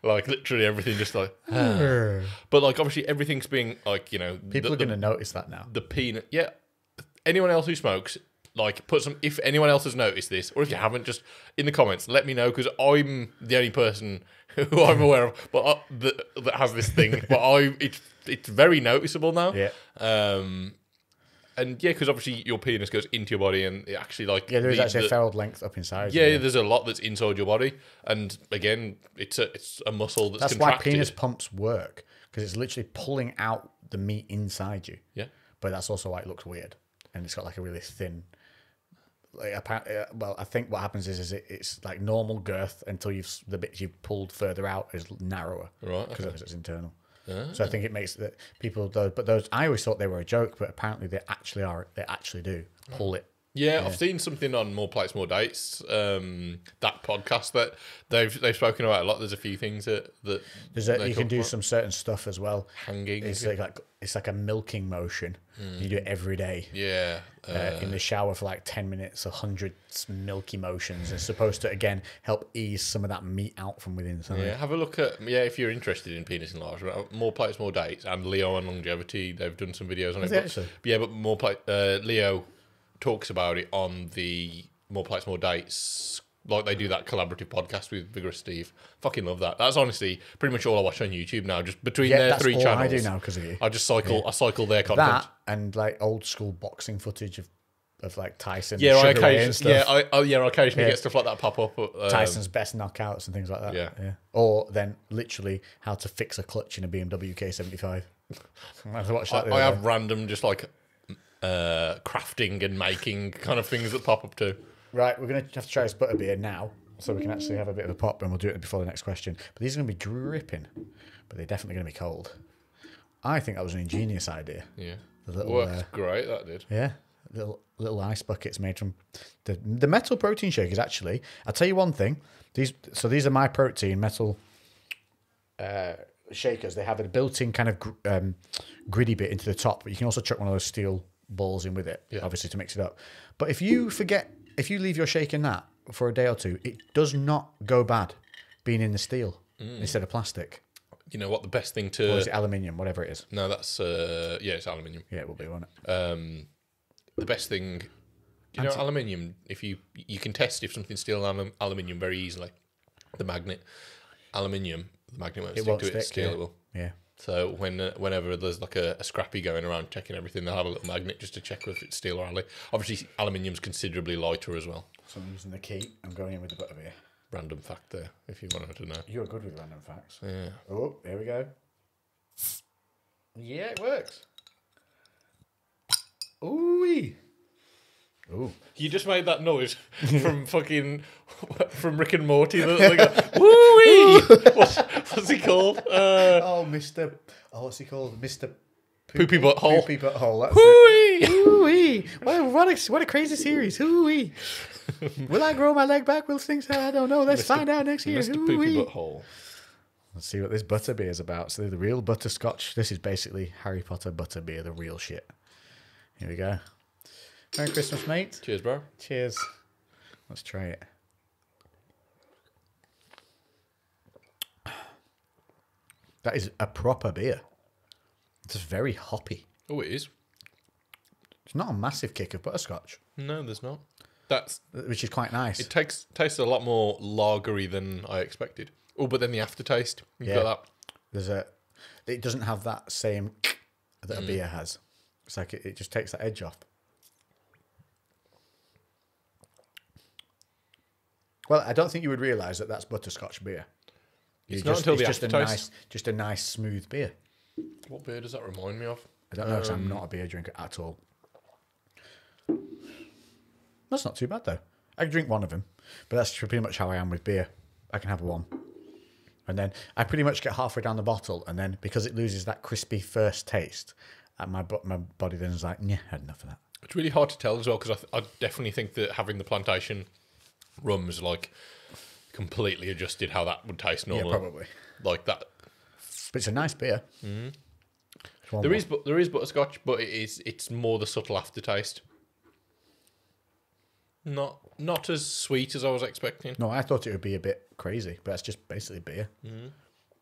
Like literally everything just like but like obviously everything's being like, you know, People are going to notice that now. the peanut. Yeah. Anyone else who smokes, like put some, if anyone else has noticed this, or if you haven't, just in the comments, let me know, because I'm the only person who I'm aware of, but that has this thing. But it's very noticeable now. Yeah. And yeah, because obviously your penis goes into your body, and it actually like Yeah, there is actually a ferruled length up inside. yeah, there's a lot that's inside your body, and again, it's a muscle that's That's why contracted. penis pumps work, because it's literally pulling out the meat inside you. Yeah. But that's also why it looks weird, and it's got like a really thin. Like well, I think what happens is it's like normal girth until the bits you've pulled further out is narrower, Right, Because okay. it's internal. So I think it makes that people those. But those I always thought they were a joke, but apparently they actually are. They actually do pull it Yeah, I've seen something on More Plates, More Dates, that podcast that they've spoken about a lot. There's a few things that you can do some certain stuff as well. Hanging. It's like a milking motion. You do it every day. Yeah. In the shower for like 10 minutes, 100 milky motions. It's supposed to, again, help ease some of that meat out from within. Yeah, have a look at, if you're interested in penis enlargement, More Plates, More Dates, and Leo on longevity. They've done some videos on it. Actually? Yeah, but Leo talks about it on the More Plates, More Dates. Like they do that collaborative podcast with Vigorous Steve. Fucking love that. That's honestly pretty much all I watch on YouTube now. Just between their three channels. I do now because of you. I just cycle. Yeah. I cycle their content. That and like old school boxing footage of like Tyson. Yeah, I occasionally get stuff like that pop up. Tyson's best knockouts and things like that. Yeah. Or then literally how to fix a clutch in a BMW K75. I have random just like crafting and making kind of things that pop up too. Right, we're going to have to try this butterbeer now so we can actually have a bit of a pop, and we'll do it before the next question. But these are going to be dripping, but they're definitely going to be cold. I think that was an ingenious idea. Yeah. Worked great, that did. Yeah, little ice buckets made from... The metal protein shakers, actually, I'll tell you one thing. These are my protein metal shakers. They have a built-in kind of gritty bit into the top, but you can also chuck one of those steel balls in with it, obviously, to mix it up. But if you leave your shake in that for a day or two, it does not go bad being in the steel instead of plastic. You know what the best thing to... Or is it aluminium, whatever it is? No, that's... it's aluminium. Yeah, it will be, won't it? The best thing... aluminium, if you can test if something's steel and aluminium very easily. The magnet. Aluminium, the magnet won't stick to it. Steel it will. Yeah. So whenever there's like a scrappy going around checking everything, they'll have a little magnet just to check if it's steel or alloy. Obviously, aluminium's considerably lighter as well. So I'm using the key. I'm going in with the butterbeer. Random fact there, if you wanted to know. You're good with random facts. Yeah. Oh, here we go. Yeah, it works. Ooh-wee. Ooh. You just made that noise from Rick and Morty. They go, woo-wee! What's he called? What's he called? Mr. Poopy Butthole. Poopy Butthole. That's Woo-wee! it. Woo-wee! What a crazy series. Woo-wee! Will I grow my leg back? Will things? I don't know. Let's find out next year. Mr. Poopy Butthole. Let's see what this butterbeer is about. So the real butterscotch. This is basically Harry Potter butterbeer, the real shit. Here we go. Merry Christmas, mate. Cheers, bro. Cheers. Let's try it. That is a proper beer. It's very hoppy. Oh, it is. It's not a massive kick of butterscotch. No, there's not. Which is quite nice. It tastes a lot more lagery than I expected. Oh, but then the aftertaste, you've got that. It doesn't have that same that a beer has. It's like it just takes that edge off. Well, I don't think you would realise that that's butterscotch beer. It's not until the aftertaste. Just a nice, smooth beer. What beer does that remind me of? I don't know, because I'm not a beer drinker at all. That's not too bad, though. I can drink one of them, but that's pretty much how I am with beer. I can have one. And then I pretty much get halfway down the bottle, and then because it loses that crispy first taste, my body then is like, yeah, I had enough of that. It's really hard to tell as well, because I definitely think that having the plantation rums like completely adjusted how that would taste normally. Yeah, probably. Like that. But it's a nice beer. Mm-hmm. There is butterscotch, but it's more the subtle aftertaste. Not as sweet as I was expecting. No, I thought it would be a bit crazy, but it's just basically beer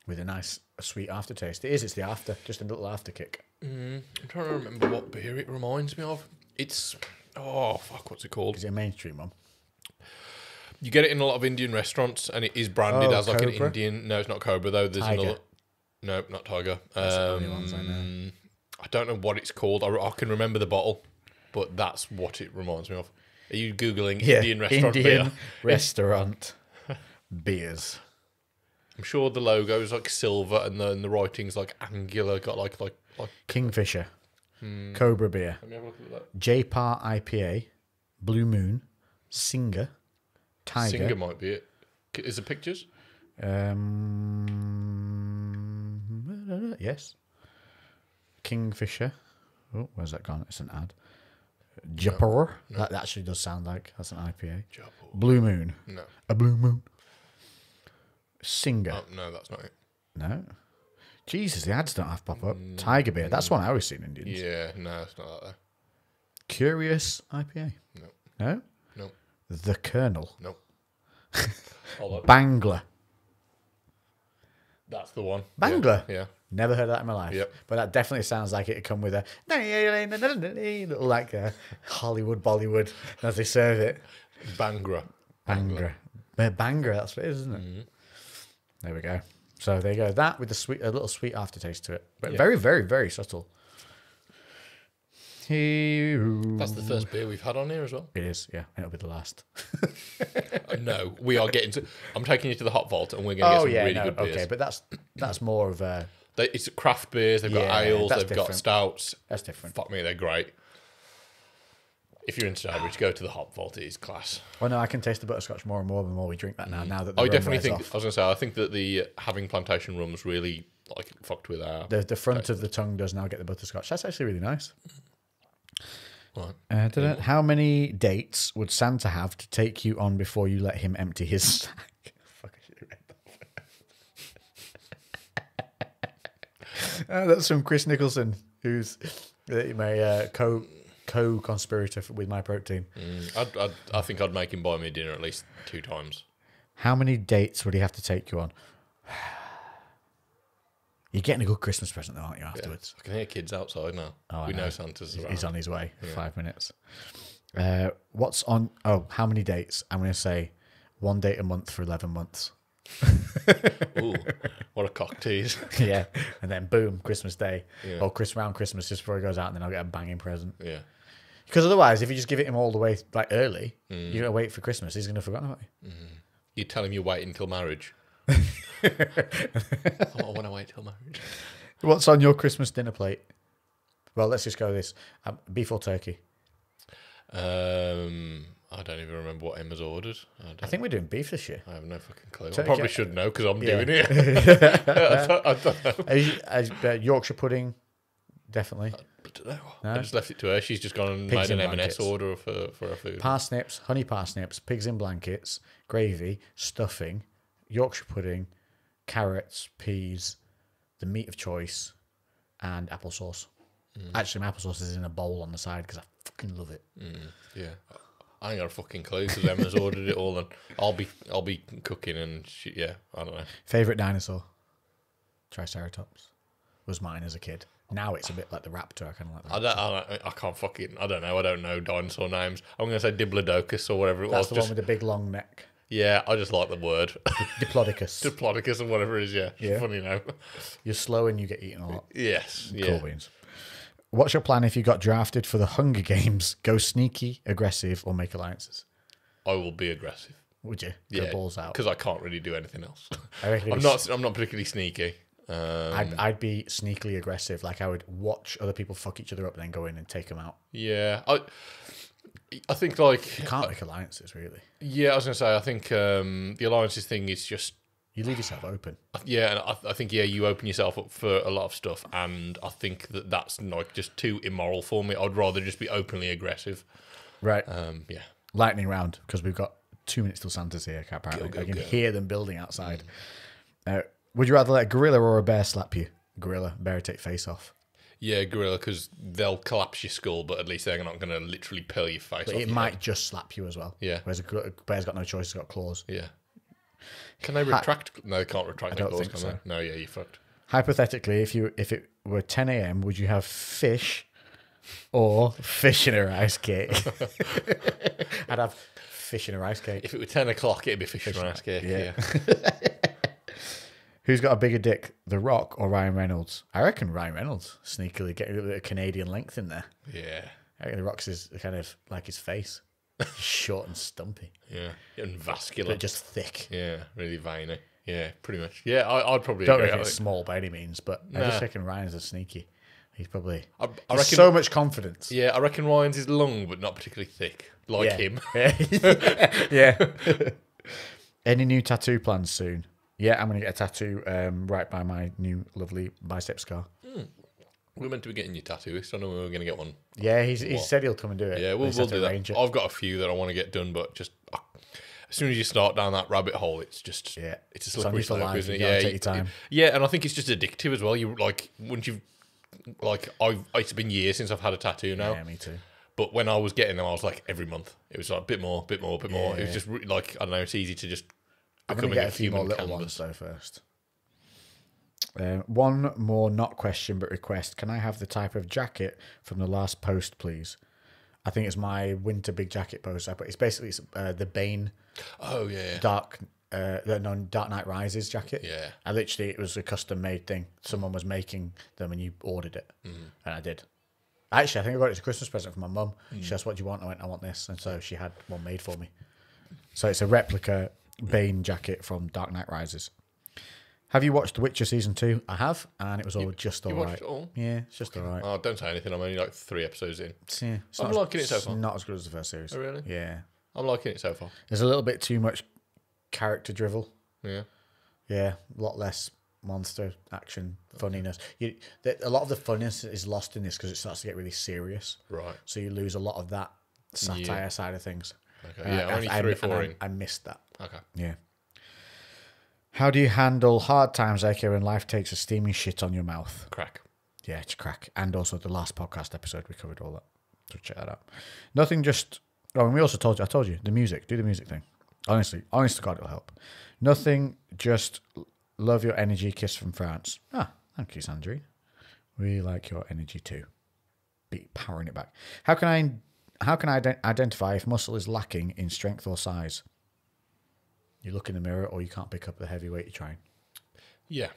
with a sweet aftertaste. It's the after, just a little after kick. I'm trying to remember what beer it reminds me of. What's it called? Is it a mainstream one? You get it in a lot of Indian restaurants, and it is branded as like Cobra? an Indian. No, it's not Cobra though. There's Tiger. another. No, not Tiger. That's the only ones I know. I don't know what it's called. I can remember the bottle, but that's what it reminds me of. Are you googling Indian restaurant beer? Restaurant beers. I'm sure the logo is like silver, and the writing's like angular. Got like Kingfisher, Cobra beer, Let me have a look at that. J-Par IPA, Blue Moon, Singer, Tiger. Singer might be it. Is it pictures? Yes. Kingfisher. Oh, where's that gone? It's an ad. Japor. That actually does sound like that's an IPA. Japor. Blue Moon. No. A Blue Moon. Singer. Oh, no, that's not it. No. Jesus, the ads don't have pop up. Tiger Beer. That's one I always see in Indians. Yeah, no, it's not that though. Curious IPA. No. No? No. The Colonel. No. Hold on. Bangla. That's the one. Bangla? Yeah. Never heard of that in my life. Yep. But that definitely sounds like it'd come with a little like a Hollywood Bollywood as they serve it. Bangra. Bangra. Bangra, that's what it is, isn't it? Mm-hmm. There we go. So there you go. That with a little sweet aftertaste to it. But Yeah. very, very, very subtle. That's the first beer we've had on here as well. It is, yeah. It'll be the last. No, we are getting to. I'm taking you to the Hop Vault, and we're going to get some really good beers. Okay, but that's more of a. It's craft beers. They've got ales. They've got stouts. That's different. Fuck me, they're great. If you're in Stourbridge, go to the Hop Vault. It is class. Well, no, I can taste the butterscotch more and more the more we drink that now. Now that the I rum definitely wears think. off. I was going to say. I think that the having plantation rums really like fucked with our. The front of the tongue does now get the butterscotch. That's actually really nice. Right. How many dates would Santa have to take you on before you let him empty his sack? Fuck, I should have read that. That's from Chris Nicholson, who's my co-conspirator with my protein. I think I'd make him buy me dinner at least 2 times. How many dates would he have to take you on? You're getting a good Christmas present, though, aren't you, afterwards? I can hear kids outside now. We know Santa's around. He's on his way for 5 minutes. What's on... Oh, how many dates? I'm going to say 1 date a month for 11 months. Ooh, what a cock tease. Yeah. And then, boom, Christmas Day. Yeah. Or around Christmas just before he goes out, and then I'll get a banging present. Yeah. Because otherwise, if you just give it him all the way like early, you're going to wait for Christmas. He's going to forget about you. You tell him you're waiting until marriage. I want to wait till marriage. What's on your Christmas dinner plate? Well, let's just go with this. Beef or turkey? I don't even remember what Emma's ordered. I think we're doing beef this year. I have no fucking clue. Turkey. I probably should know because I'm doing it. I don't know. Yorkshire pudding, definitely. I don't know. No? I just left it to her. She's just gone and Pigs made an in M&S blankets. order for her food. Parsnips, honey parsnips, pigs in blankets, gravy, stuffing, Yorkshire pudding, carrots, peas, the meat of choice, and applesauce. Actually, my applesauce is in a bowl on the side because I fucking love it. Yeah. I ain't got a fucking clue because Emma's ordered it all, and I'll be cooking and I don't know. Favorite dinosaur? Triceratops was mine as a kid. Now it's a bit like the raptor. I kind of like that. I can't fucking. I don't know. I don't know dinosaur names. I'm gonna say Diplodocus or whatever it That's was. the one with the big long neck. Yeah, I just like the word Diplodocus. Diplodocus or whatever it is. Yeah, Yeah. funny name. You're slow and you get eaten a lot. Yes. Cool Yeah. beans. What's your plan if you got drafted for the Hunger Games? Go sneaky, aggressive, or make alliances? I will be aggressive. Would you? Yeah, Go balls out. because I can't really do anything else. I reckon I'm not particularly sneaky. I'd be sneakily aggressive. Like I would watch other people fuck each other up and then go in and take them out. Yeah, I think like You can't make alliances, really. yeah. I was gonna say I think the alliances thing is just You leave yourself open. yeah. And I think you open yourself up for a lot of stuff, and I think that's like just too immoral for me. I'd rather just be openly aggressive. Right. Yeah. Lightning round, because we've got 2 minutes till Santa's here, apparently. Go, I can go. hear them building outside. Would you rather let a gorilla or a bear slap you? Gorilla. Bear take face off. Yeah, gorilla, because they'll collapse your skull, but at least they're not going to literally peel your face But off. it might just slap you as well. Yeah. Whereas a bear's got no choice, it's got claws. Yeah. Can they retract? No, they can't retract their don't claws, think can so. they? No, yeah, you're fucked. Hypothetically, if it were 10 a.m., would you have fish or fish in a rice cake? I'd have fish in a rice cake. If it were 10 o'clock, it'd be fish and rice cake. yeah. Yeah. Who's got a bigger dick, The Rock or Ryan Reynolds? I reckon Ryan Reynolds sneakily getting a bit of Canadian length in there. Yeah. I reckon The Rock's is kind of like his face. Short and stumpy. Yeah. And vascular. But just thick. Yeah, really veiny. Yeah, pretty much. Yeah, I'd probably Don't agree. reckon it's small by any means, but I just reckon Ryan's a sneaky. He's probably... I He's reckon, so much confidence. yeah, I reckon Ryan's is long, but not particularly thick, like Yeah. him. Yeah. Any new tattoo plans soon? Yeah, I'm going to get a tattoo right by my new lovely bicep scar. We're meant to be getting your tattooist. I know we were going to get one. Yeah, he said he'll come and do it. Yeah, we'll do that. I've got a few that I want to get done, but just as soon as you start down that rabbit hole, it's just it's a slippery slope, isn't it? Yeah, take your time. Yeah, and I think it's just addictive as well. You like once you've it's been years since I've had a tattoo now. Yeah, me too. But when I was getting them, I was like every month. It was like a bit more. It was just like I don't know. It's easy to just. I'm gonna get a few more little ones though first. One more not question but request. Can I have the type of jacket from the last post, please? I think it's my winter big jacket post. But it's basically the Bane. Oh yeah. Dark Knight Rises jacket. Yeah. It was a custom made thing. Someone was making them and you ordered it, and I did. Actually, I think I got it as a Christmas present from my mum. She asked, "What do you want?" I went, "I want this," and so she had one made for me. So it's a replica Bane jacket from Dark Knight Rises. Have you watched The Witcher season 2? I have, and it was just all right. Watched it all? Yeah, it's just all right. Oh, don't say anything. I'm only like 3 episodes in. I'm liking it so far. Not as good as the first series. Oh, really? Yeah. I'm liking it so far. There's a little bit too much character drivel. Yeah. Yeah, a lot less monster action funniness. A lot of the funniness is lost in this because it starts to get really serious. Right. So you lose a lot of that satire side of things. Okay. Yeah, only 3 or 4 in. I missed that. Okay. Yeah. How do you handle hard times, aka when life takes a steaming shit on your mouth? Crack. Yeah, it's crack. And also the last podcast episode, we covered all that. So check that out. Nothing just... Oh, and we also told you, the music. Do the music thing. Honestly, honest to God, it'll help. Nothing, just love your energy. Kiss from France. Ah, thank you, Sandrine. We like your energy too. Be powering it back. How can I identify if muscle is lacking in strength or size? You look in the mirror or you can't pick up the heavy weight you're trying. Yeah.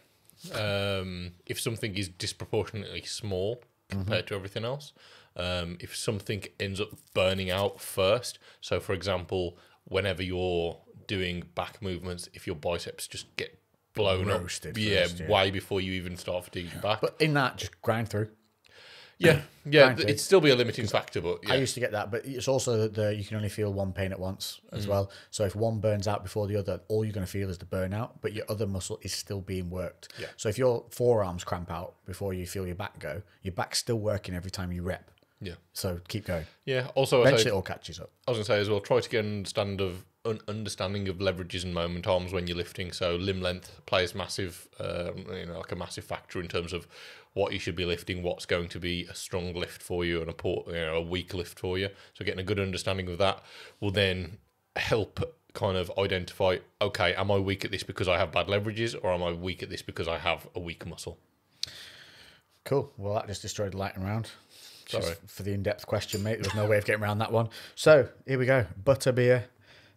If something is disproportionately small compared to everything else, if something ends up burning out first, so for example, whenever you're doing back movements, if your biceps just get blown roasted up, way before you even start fatiguing back. But in that, just grind through. Yeah, it'd still be a limiting factor, but yeah. I used to get that, but it's also that you can only feel one pain at once as well. So if one burns out before the other, all you're going to feel is the burnout, but your other muscle is still being worked. Yeah. So if your forearms cramp out before you feel your back go, your back's still working every time you rep. Yeah. So keep going. Yeah. Also, eventually it all catches up. I was going to say as well, try to get an understanding of leverages and moment arms when you're lifting. So limb length plays massive, like a massive factor in terms of what you should be lifting, what's going to be a strong lift for you and a weak lift for you. So getting a good understanding of that will then help kind of identify, okay, am I weak at this because I have bad leverages, or am I weak at this because I have a weak muscle? Cool. Well, that just destroyed the lightning round. Sorry. For the in-depth question, mate. There was no way of getting around that one. So, here we go. Butterbeer.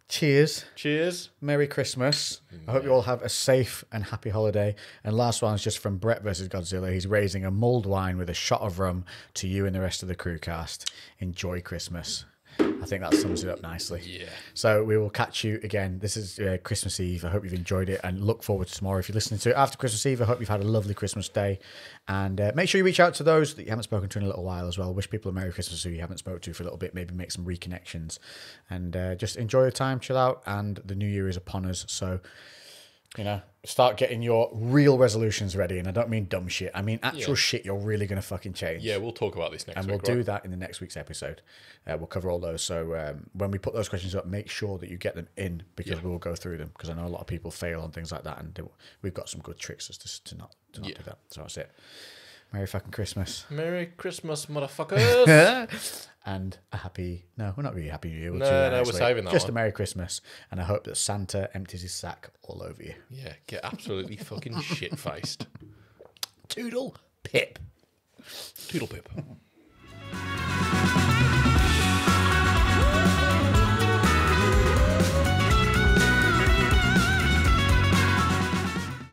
Cheers. Cheers. Merry Christmas. I hope you all have a safe and happy holiday. And last one's just from Brett versus Godzilla. He's raising a mulled wine with a shot of rum to you and the rest of the CREWCast. Enjoy Christmas. I think that sums it up nicely. Yeah. So we will catch you again. This is Christmas Eve. I hope you've enjoyed it and look forward to tomorrow. If you're listening to it after Christmas Eve, I hope you've had a lovely Christmas day. And make sure you reach out to those that you haven't spoken to in a little while as well. Wish people a Merry Christmas who you haven't spoken to for a little bit. Maybe make some reconnections. And just enjoy your time, chill out. And the new year is upon us. So, start getting your real resolutions ready. And I don't mean dumb shit. I mean actual shit you're really going to fucking change. Yeah, we'll talk about this next week. And we'll do that in the next week's episode. We'll cover all those. So when we put those questions up, make sure that you get them in because we will go through them. Because I know a lot of people fail on things like that. And we've got some good tricks as to not do that. So that's it. Merry fucking Christmas. Merry Christmas, motherfuckers. And a happy... No, we're not really happy New Year. We're saving that Just one. a Merry Christmas. And I hope that Santa empties his sack all over you. Yeah, get absolutely fucking shit-faced. Toodle pip. Toodle pip.